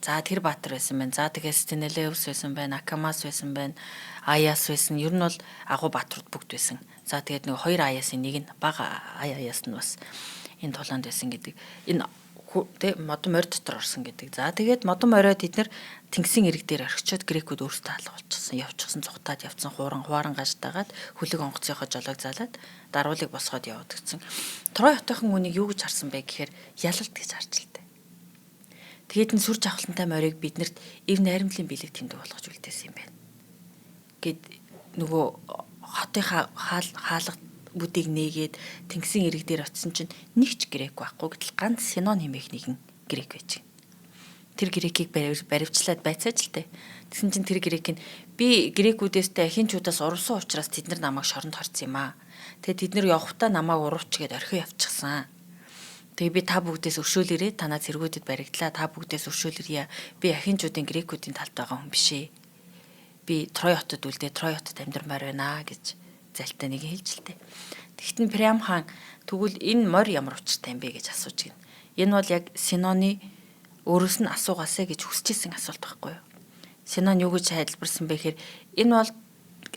За тэр баатар байсан байна. За тэгээс Стенелеус байсан байна, Акамас байсан байна, Аяс байсан. Ер нь бол агуу баатрууд бүгд байсан. За тэгээд нөгөө хоёр Аясын нэг нь бага Аяс нь бас энэ тулаанд байсан гэдэг. Энэ тэ модон морь дотор орсон гэдэг. За тэгээд модон мориод эднэр тэнгисийн ирэг дээр орхичоод грекүүд өөрсдөө алга болчихсон. Явчихсан цугтаад явцсан хууран гажтаагаад хүлэг онгоцынхоо жолоог залаад даруулыг босгоод яваад гисэн. Трой хотынхан үнийг юу гэж харсан бэ гэхээр ялалт гэж харж л дээ. Тэгээд энэ сүр жавхлантай морийг биднэрт ив найрамдлын бэлэг тэмдэг болгож үлдээсэн юм байна. Гэт нөгөө хотынхаа хаалга бүдийг нээгээд тэнгисийн ирэг дээр очисон чинь нэг ч грек байхгүй гэтэл ганц Синон хэмээх нэгэн грек байж гин. Тэр грекийг баривчлаад байцааж л дээ. Тэгсэн чинь тэр грек нь би грекүүдээстэй ахинчудаас урвсан учраас тэд нар намайг шоронд харсан юм аа. Тэгээд тэд нар явхдаа намайг урууч гээд орхио явчихсан. Тэгээ би та бүгдээс өршөөлөрөө танаа цэргүүдэд баригдлаа. Та бүгдээс өршөөлөрье. Би ахинчуудын грекүүдийн талд байгаа хүн биш ээ. Би Трой хотод үлдээ Трой хотод амьдрмаар байна гэж залтай нэг хэлж л дээ. Тэгтэн Приам хаан тэгвэл энэ морь ямар учиртай юм бэ гэж асууж гин. Энэ бол яг Синоны өөрөөс нь асуугаасаа гэж хүсчихсэн асуулт байхгүй юу? Синон юу гэж тайлбарсан бэ гэхээр энэ бол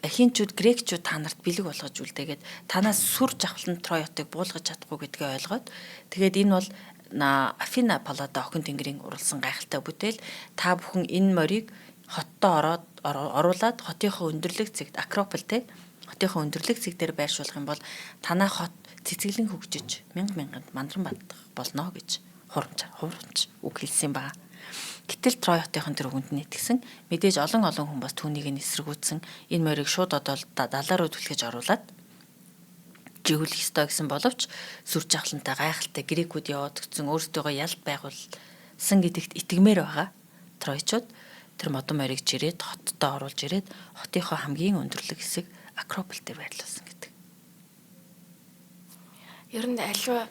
ахинчууд грекчүүд та нарт бэлэг болгож үлдээгээд танаас сүр жавхлан Трой хотыг буулгаж чадахгүй гэдгээ ойлгоод тэгээд энэ бол Афина Паллада охин тэнгэрийн урлсан гайхалтай бүтээл. Та бүхэн энэ морийг хоттоо оруулаад хотынхоо өндөрлөг зэгт Акрополь те хотынхоо өндөрлөг зэг дээр байршуулах юм бол танаа хот цэцгэлэн хөгжиж мянганд мандран бадах болно гэж хурамч үг хэлсэн байгаа. Гэтэл Трой хотынхан тэр үгэнд нийтгсэн мэдээж олон хүн бас түүнийг нь эсэргүүцсэн энэ морийг шууд одоо далаа руу түлхэж оруулаад жигүүлэх ёстой гэсэн боловч сүр жавхлантай гайхалтай грекүүд яваад гисэн өөрсдөө ялд байгуулсан гэдэгт итгэмээр байгаа. Тройчууд тэр модон морийг жирээд хоттоо оруулж ирээд хотынхоо хамгийн өндөрлөг хэсэг Акрополь дээр байрлуулсан гэдэг. Ер нь аливаа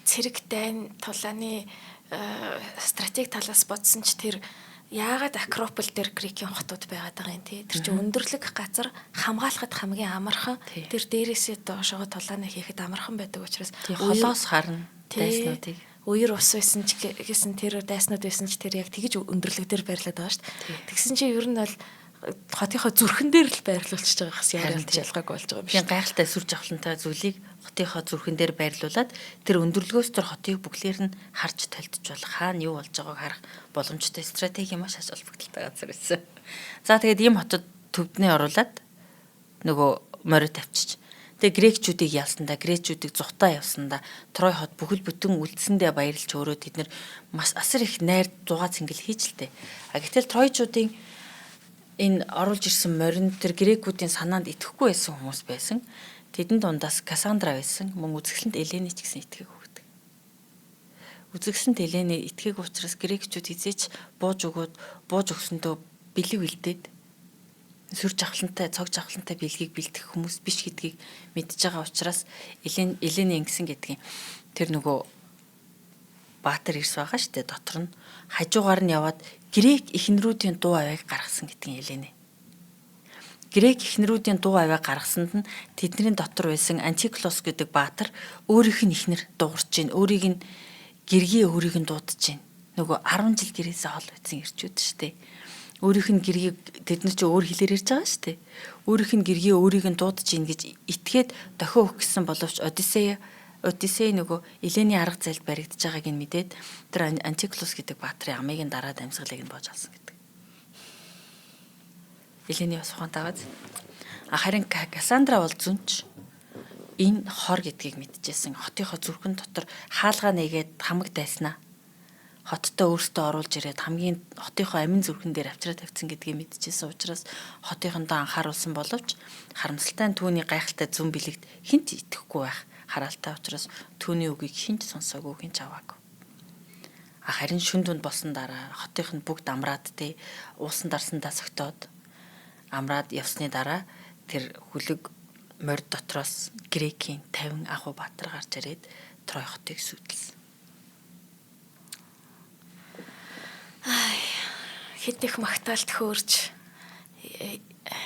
цэрэг дайн тулааны стратеги талаас бодсон ч тэр яагаад Акрополь дээр грекийн хотууд байгаад байгаа юм те. Тэр чинь өндөрлөг газар хамгаалахад хамгийн амархан тэр дээрээсээ доошоо тулааны хийхэд амархан байдаг учраас холоос харна дайснуудыг үер ус байсан ч гэсэн тэр дайснууд байсан ч тэр яг тэгж өндөрлөг дээр байрлаад байгаа шүү дээ. Тэгсэн чинь ер нь бол хотынхоо зүрхэн дээр л байрлуулчихж байгаа гэсэн яриад ялгааг болж байгаа юм шиг. Гайхалтай сүр жавхлантай зүйлийг хотынхоо зүрхэн дээр байрлуулад тэр өндөрлөгөөс тэр хотыг бүглээр нь харж тольдож болох хаана юу болж байгааг харах боломжтой стратеги маш аз холбогдолтой газар байсан. За тэгээд ийм хотод төвднээ оруулаад нөгөө морио тавьчих. Тэгээ грекчүүдийг ялсандаа грекчүүдийг зутаа явсандаа Трой хот бүхэл бүтэн үлдсэндээ баярлж өөрөө тэд нар маш асар их найр дугаа цэнгэл хийж лтэй. Гэтэл Тройчуудын энэ оруулж ирсэн морин тэр грекүүдийн санаанд итгэхгүй байсан хүмүүс байсан. Тэдэн дундаас Кассандра байсан. Мөн үзэсгэлэнт Элени ч гэсэн итгийг өгдөг. Үзэсгэлэнт Элени итгийг учраас грекчүүд хизээч бууж өгсөндөө бэлэг бэлдээд сүр жавхлантай, цог жавхлантай бэлгийг бэлдэх хүмүүс биш гэдгийг мэдж байгаа учраас Элени ингэсэн гэдгийг тэр нөгөө баатар ирс байгаа штэ дотор нь хажуугаар нь яваад грек эхнэрүүдийн дуу авийг гаргасан гэдгийг Элени. Грек эхнэрүүдийн дуу авийг гаргасанд нь тэдний дотор байсан Антиклос гэдэг баатар өөрийнх нь эхнэр дуугарч гин, өөрийг нь гэргийн өөрийг нь дуудаж гин. Нөгөө 10 жил гэрээсээ хол байсан ирчүүд штэ. Өөрийнх нь гэргийг тэд нар чи өөр хэлээр ярьж байгаа штэ. Өөрийнх нь гэргийн өөрийг нь дуудаж гин гэж итгээд дохио өгөх гэсэн боловч Одиссей нөгөө Элени арга зайлд баригдаж байгааг нь мэдээд тэр Антиклос гэдэг баатрын амийг нь дараад амьсгалыг нь боож алсан гэдэг. Элени бас ухаантай байгаа. Харин Кассандра бол зүнч энэ хор гэдгийг мэдчихсэн. Хотынхоо зүрхэн дотор хаалгаа нэгээд хамаг дайснаа. Хоттоо өөртөө оруулж ирээд хамгийн хотынхоо амин зүрхэн дээр авчраа тавьсан гэдгийг мэдчихсэн учраас хотынхондоо анхааруулсан боловч харамсалтай нь түүний гайхалтай зүн бэлэгт хинт итгэхгүй байх хараалтай учраас түүний үгийг хинч сонсоогүй, хинч аваагүй. Харин шүн дүнд болсон дараа хотынх нь бүгд амраад те уусан дарсандаа согтоод амраад явсны дараа тэр хүлэг морь дотроос Грекийн 50 ахуй баатар гарч ирээд Трой хотыг сүйтлсэн. Хэд их магтаалт хөөрж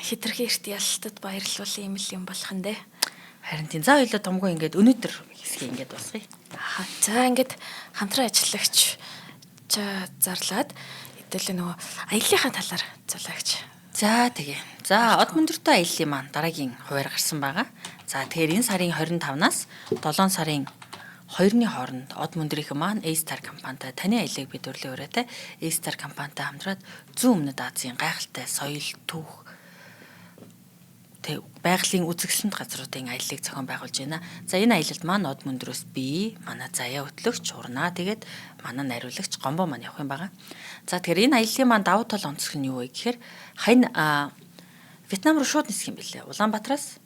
хитрхи эрт ялалтад баярлуулсан юм л юм болох нь дээ. Харин тийм за хоёлоо томгүй ингээд өнөөдөр хэсгийг ингээд босгоё. За ингээд хамтран ажиллагч зарлаад хэдүүлээ нөгөө аяллахын талаар зулаагч. За тэгээ. За од мөндөртэй аяллаа маань дараагийн хуваар гарсан байгаа. За тэгэхээр энэ сарын 25-наас 7 сарын 2-ны хооронд од мөндрийнхэн маань A-Star компанитай таны аяллыг бид өрлөө өрөөтэй A-Star компанитай хамтраад зүүн өмнөд Азийн гайхалтай соёл, түүх байгалийн үзэсгэлэнт газруудын аяллыг зохион байгуулж байна. За энэ аялалд маань од мөндрөөс би, манай заяа хөтлөгч урнаа тэгээд манай найруулагч гомбо маань явах юм байгаа. За тэгэхээр энэ аяллаа маань давуу тал онцлог нь юу вэ гэхээр хань Вьетнам руу шууд нисэх юм билээ. Улаанбаатараас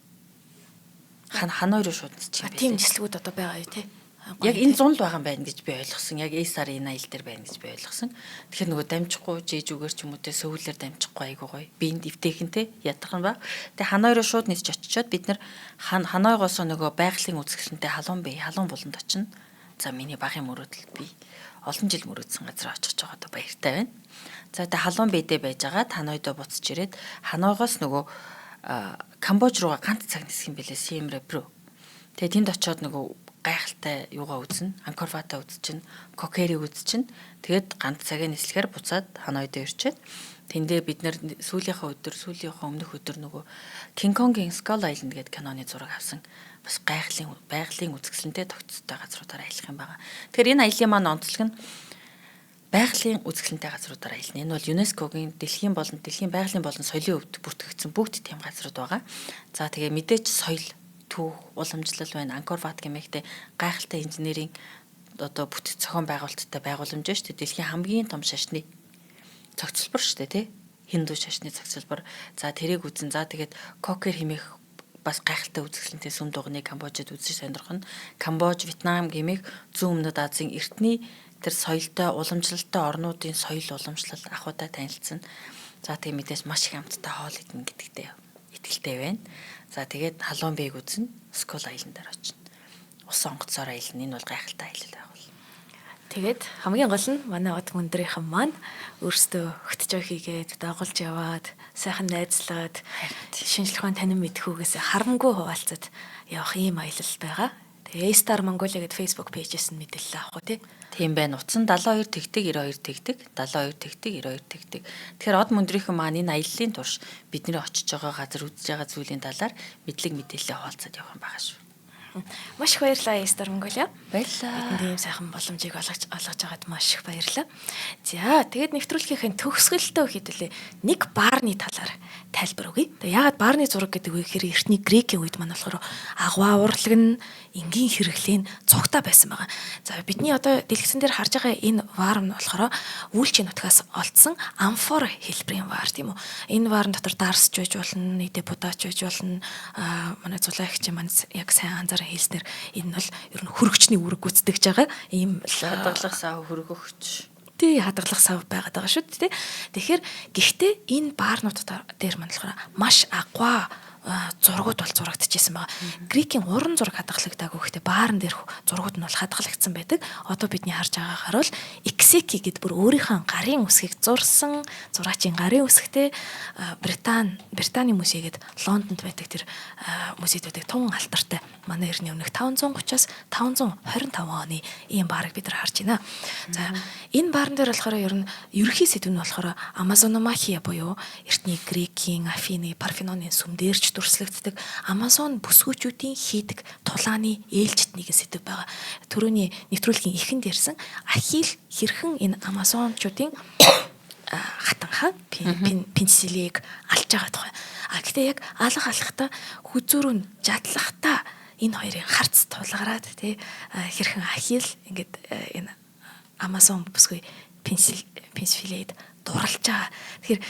Ханой руу шууд нисчих юм билээ. Тийм нислэгүүд одоо байгаа юу те? Яг энэ 100 л байгаа юм байна гэж би ойлгосон. Яг A-Star энэ аялал дээр байна гэж би ойлгосон. Тэгэхээр нөгөө дамжихгүй жийжүүгээр ч юм уу те сөвлөөр дамжихгүй айгуу гоё. Биэнд эвтэйхэнтэй ядхан ба. Тэгээ Ханой руу шууд нисч очичоод бид нэр Ханойгоос нөгөө байгалийн үзэсгэлэнтэй халуун буланд очино. За миний багын мөрөөдөл би олон жил мөрөөдсөн газар очих жоо одоо баяртай байна. За тэгээ халуун бэдэ байж байгаа Ханойдоо буцаж ирээд Ханойгоос нөгөө Камбож руугаа ганц цаг нисэх юм бэлээ Сием Рип рүү. Тэгээ тэнд очиод нөгөө гайхалтай юугаа үзнэ, Angkor Wat-а үзчихнэ, Kokeri үзчихнэ. Тэгээд ганц цагийн нислэгээр буцаад Ханойдоо ирчээд тэндээ бид нэр сүүлийнхээ өмнөх өдөр нөгөө King Kong-ийн Skull Island гэдэг киноны зураг авсан. Бас байгалийн үзэсгэлэнтэй тогтцтой газруудаар аялах юм байгаа. Тэгэхээр энэ аяллаа маань онцлог нь байгалийн үзэсгэлэнтэй газруудаар аялна. Энэ бол ЮНЕСКОгийн дэлхийн байгалийн болон соёлын өвд бүртгэгдсэн бүгд тийм газрууд байгаа. За тэгээ мэдээч соёл түүх уламжлал байна. Angkor Wat гэмэхтэй гайхалтай инженерийн одоо бүтэц зохион байгуулалттай байгууламж шүү дээ. Дэлхийн хамгийн том шашны цогцлбор шүү дээ, тий? Хинду шашны цогцлбор. За тэрийг үзэн. За тэгээд Kokер хэмээх бас гайхалтай үзэсгэлэнтэй сүм дугныг Камбожид үзэж сонирхно. Камбож, Вьетнам гэмээх зүүн өмнөд Азийн эртний тэр соёлтой, уламжлалтай орнуудын соёл уламжлал ахуйтай танилцсан. За тэгээд мэдээж маш их амттай хоол идэнэ гэдэгтэй итгэлтэй байна. За тэгээд халуун бэйг үзнэ, Skull Island дээр очино. Ус онгоцоор аялна. Энэ бол гайхалтай аялал байвал. Тэгээд хамгийн гол нь манай од мөндрийнхэн маань өөрсдөө хөтжөө хийгээд дагуулж яваад сайхан найзлаад шинжлэх ухааны танин мэдхүүгээс харамгүй хуваалцаад явах ийм аялал байгаа. Тэгээ A-Star Mongolia гэдэг Facebook пэйжээс нь мэдээлэл авах уу тий. Тийм байна. Утсан 72 тэгтэг 92 тэгтэг 72 тэгтэг 92 тэгтэг. Тэгэхээр од мөндрийнхэн маань энэ аяллаа турш бидний очиж байгаа газар үзэж байгаа зүйлийн талаар мэдээлэл хуваалцаад явах юм байгаа шүү. Маш их баярлалаа A-Star Mongolia. Баярлалаа. Ийм сайхан боломжийг олгож байгаад маш их баярлалаа. За тэгээд нэвтрүүлгийнхээ төгсгөлтөө хэдүүлээ нэг баарны талаар тайлбар өгье. Тэгээ яагаад баарны зураг гэдэг вэ гэхээр эртний Грекийн үед маань болохоор агваа урлаг нь энгийн хэрэглэн цугтаа байсан байгаа. За бидний одоо дэлгэцэн дээр харж байгаа энэ ваар нь болохоор үйлчийн нутгаас олдсон амфор хэлбэрийн ваар тийм үү. Энэ ваарн дотор дарсч байж болно, нийтээ будаач байж болно. Манай зулаагч маань яг сайн анзаараа хэлснээр энэ бол ер нь хөргөчний үүрэг гүйцэтгэж байгаа ийм хадгалах сав хөргөгч. Хадгалах сав байгаад байгаа шүү дээ. Тэгэхээр гэхдээ энэ баарнууд дээр маань болохоор маш агваа зургууд бол зурагдчихсан байгаа. Грекийн уран зураг хадгалагдаагүй гэхдээ баарн дээрх зургууд нь бол хадгалагдсан байдаг. Одоо бидний харж байгаагаар бол Иксеки гэдэг бүр өөрийнхөө гарын үсгийг зурсан зураачийн гарын үсгтэй Британий музей гэдэг Лондонд байдаг тэр музейд байдаг тун алтартай манай эртний өмнөх 530-аас 525 оны ийм баарыг бид нар харж байна. За энэ баарн дээр болохоор ер нь ерөнхий сэдв нь болохоор Амазономахия буюу эртний Грекийн Афины Парфеноны сүм дээрч дүрслэгддэг Амазон бүсгүйчүүдийн хийдэг тулааны ээлжид нэгэн сэдв байгаа. Төрөний нэвтрүүлгийн эхэнд ярьсан Ахилл хэрхэн энэ Амазончуудын хатанхаа пенсилийг алж байгаа тухай. Гэхдээ яг алхахтаа хүзүүрүн жадлахтаа энэ хоёрын харц тулгараад тий хэрхэн Ахилл ингээд энэ Амазон бүсгүй пенсилийг дурлж байгаа. Тэгэхээр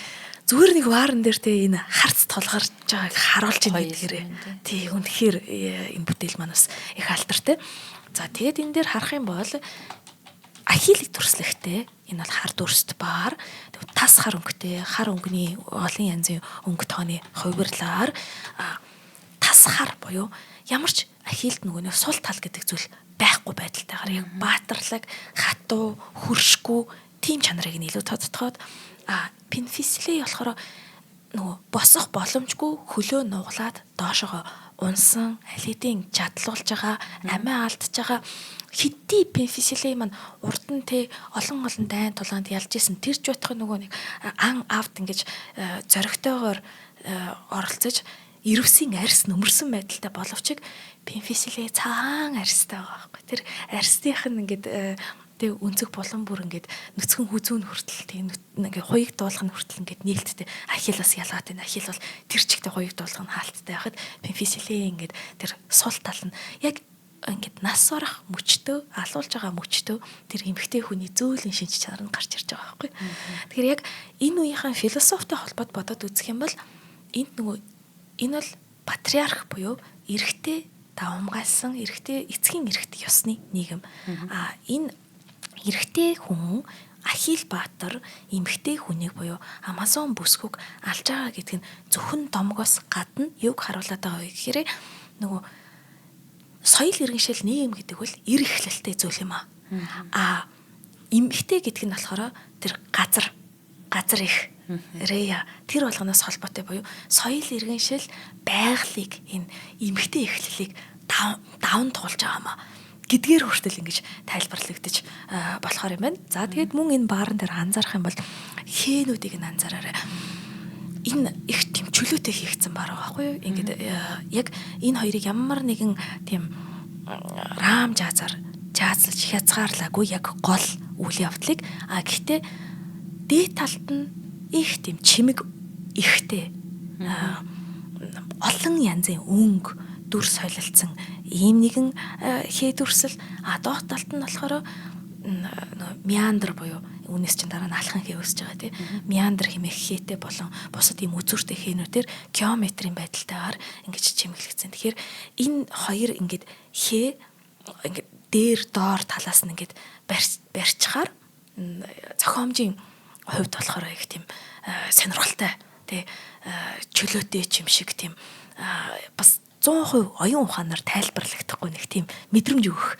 зүгээр нэг ваарн дээр те энэ харц толгарч байгааг харуулж байна гэдгээр тий үнэхээр энэ бүтээл маань бас их алтартай. За тэгээд энэ дээр харах юм бол ахилыг турслахтэй энэ бол хар дүрст баар тас хар өнгөтэй хар өнгөний олон янзын өнгө тооны хувирлаар тас хар буюу ямар ч ахилд нөгөө сул тал гэдэг зүйл байхгүй байдалтайгаар яг баатарлаг хатуу хөршгүй тийм чанарыг нь илүү тодтогоод пенфислей болохоор нөгөө босох боломжгүй хөлөө нуглаад доошоо унсан аль хэдийн чадлуулж байгаа амиа алдж байгаа хитти пенфислей маань урд нь олон дайн тулаанд ялж исэн тэр ч байтах нөгөө нэг ан авт ингэж зоригтойгоор оролцож ирвсийн арьс нөмөрсөн байдалтай боловч пенфислей цагаан арьстай байгаа байхгүй тэр арьсных нь ингээд тэг өнцөг болон бүр ингээд нүцгэн хүзүүн хүртэл тэг ингээд хуйг дуулах нь хүртэл ингээд нээлттэй ахилаас ялгаатай ахил бол тэр чигтээ хуйг дуулах нь хаалттай байхад пенфислей ингээд тэр сул тал нь яг ингээд нас орох мөчтөө алуулж байгаа мөчтөө тэр эмгтэй хүний зөөлөн шинж чанар нь гарч ирж байгаа байхгүй. Тэгэхээр яг энэ үеийнхэн философитой холбоод бодоод үзэх юм бол энэ бол патриарх буюу эрэгтэй давамгайлсан эрэгтэй эцгийн эрэгтэй ёсны нийгэм. Энэ эрэгтэй хүн Ахил Баатар эмэгтэй хүнийг буюу Амазон бүсгүйг алж байгаа гэдэг нь зөвхөн домгоос гадна юг харуулдаг байгаа вэ гэхээр нөгөө соёл иргэншил нийгэм гэдэг бол эр ихлэлтэй зүйл юм аа. Эмэгтэй гэдэг нь болохоор тэр газар их рея тэр болгоноос холбоотой буюу соёл иргэншил байгалыг энэ эмэгтэй ихлэлийг даван туулж байгаа юм аа гэдгээр хүртэл ингэж тайлбарлагдаж болохоор юм байна. За тэгээд мөн энэ баарн дээр анзаарах юм бол хээнүүдийг нь анзаараарай. Энэ их тийм чөлөөтэй хийгдсэн баар байгаа байхгүй юу? Ингээд яг энэ хоёрыг ямар нэгэн тийм рам жазлж хязгаарлаагүй яг гол үйл явдлыг гэхдээ дээд талд нь их тийм чимэг ихтэй олон янзын өнгө дүр солилцсон ийм нэгэн хээ дүрсэл доот талд нь болохоор меандр буюу үүнээс чинь дараа нь алхан хээ өсөж байгаа тийм меандр хэмээх хээтэй болон бусад ийм үзүүртэй хээнүүдээр геометрийн байдалтайгаар ингэж чимэглэгдсэн. Тэгэхээр энэ хоёр ингээд хээ ингээд дээр доор талаас нь ингээд барьчихаар зохиомжийн хувьд болохоор их тийм сонирхолтой тий чөлөөтэй юм шиг тийм бас 100% оюун ухаанаар тайлбарлагдахгүй нэг тийм мэдрэмж өгөх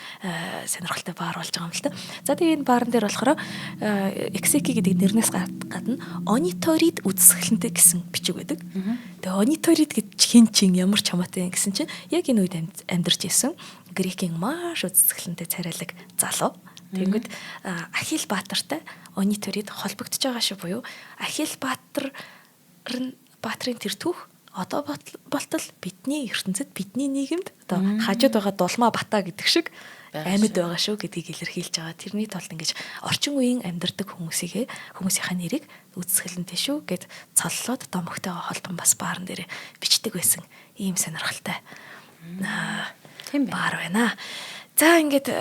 сонирхолтой баар болж байгаа юм л та. За тэгээ энэ баарн дээр болохоор Exeki гэдэг нэрнээс гадна ониторид үзэсгэлэнтэй гэсэн бичиг байдаг. Тэгээ ониторид гэж хин чин ямар ч хамаатай гэсэн чинь яг энэ үед амьдарч исэн Грекийн маш үзэсгэлэнтэй царайлаг залуу. Тэгэнгүүт Ахил Баатартай ониторид холбогдож байгаа шүү буюу Ахил Баатрын тэр түүх одоо болтол бидний ертөнцид бидний нийгэмд одоо хажууд байгаа Дулмаа Бата гэдэг шиг амьд байгаа шүү гэдгийг илэрхийлж байгаа. Тэрний тулд ингэж орчин үеийн амьдардаг хүмүүсийнхээ нэрийг үзэсгэлэнтэй шүү гэд цоллоод домогтойгоо холбон бас баарн дээр бичдэг байсан ийм сонирхолтой тийм баар байна. За ингээд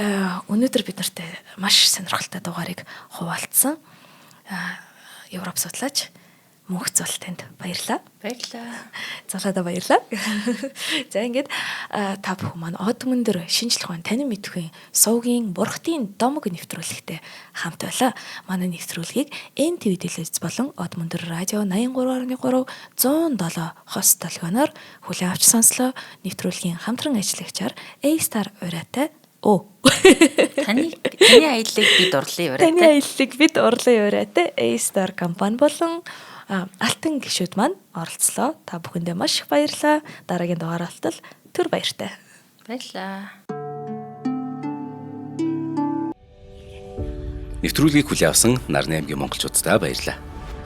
өнөөдөр бид нартай маш сонирхолтой дугаарыг хуваалцсан Европ судлаач Мөнх Зул танд баярлалаа. Залаадаа баярлалаа. За ингээд та бүхэн маань од мөндөр шинжлэх ухаан танин мэдхийн сувгийн бурхтын домог нэвтрүүлэгтэй хамт байлаа. Манай нэвтрүүлгийг NTV телевиз болон од мөндөр радио 83.3 107 хос толгойноор хүлээн авч сонслоо. Нэвтрүүлгийн хамтран ажиглагчаар A-Star ураатай Таны аяллыг бид урлын ураатай A-Star компани болон Алтан гишүүд маань оролцлоо. Та бүхэндээ маш их баярлалаа. Дараагийн дугаарлалтал түр баяртай. Баярлалаа. Нэвтрүүлгийг хүлээн авсан Нарны аймгийн монголчуудаа баярлалаа.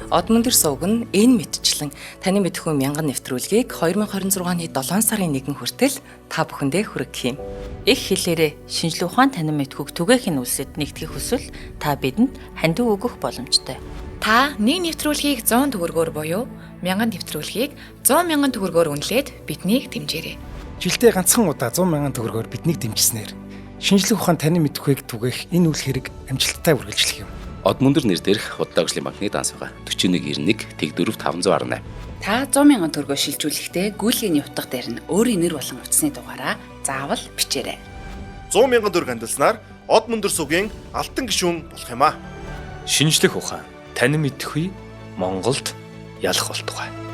Од мөндөр сувг нь энэ мэдчлэн таны мэдхүйн мянган нэвтрүүлгийг 2026 оны 7 сарын 1 хүртэл та бүхэндээ хүргэх юм. Их хэлээрээ шинжлэх ухаан танин мэдхүйг түгээхийн үлсэд нэгтгэх хүсвэл та бидэнд хандив өгөх боломжтой. Та нэг нэвтрүүлгийг 100 төгрөгөөр буюу 1000 нэвтрүүлгийг 100 мянган төгрөгөөр үнэлээд биднийг дэмжээрэй. Жилдээ ганцхан удаа 100 мянган төгрөгөөр биднийг дэмжснээр шинжлэх ухаан танин мэдхүйг түгээх энэ үйл хэрэг амжилттай үргэлжлэх юм. Од мөндөр нэр дээрх Худалдаа өвчлийн банкны дансвага 4191 Тэг 4518. Та 100 мянган төгрөгөөр шилжүүлэхдээ гүйлгээний утга дээр нь өөрийн нэр болон утасны дугаараа заавал бичээрэй. 100 мянган төгрөг хандалснаар од мөндөр сүгийн алтан гишүүн болох юм а. Шинжлэх ухаан танин мэдхгүй Монголд ялах болтугай.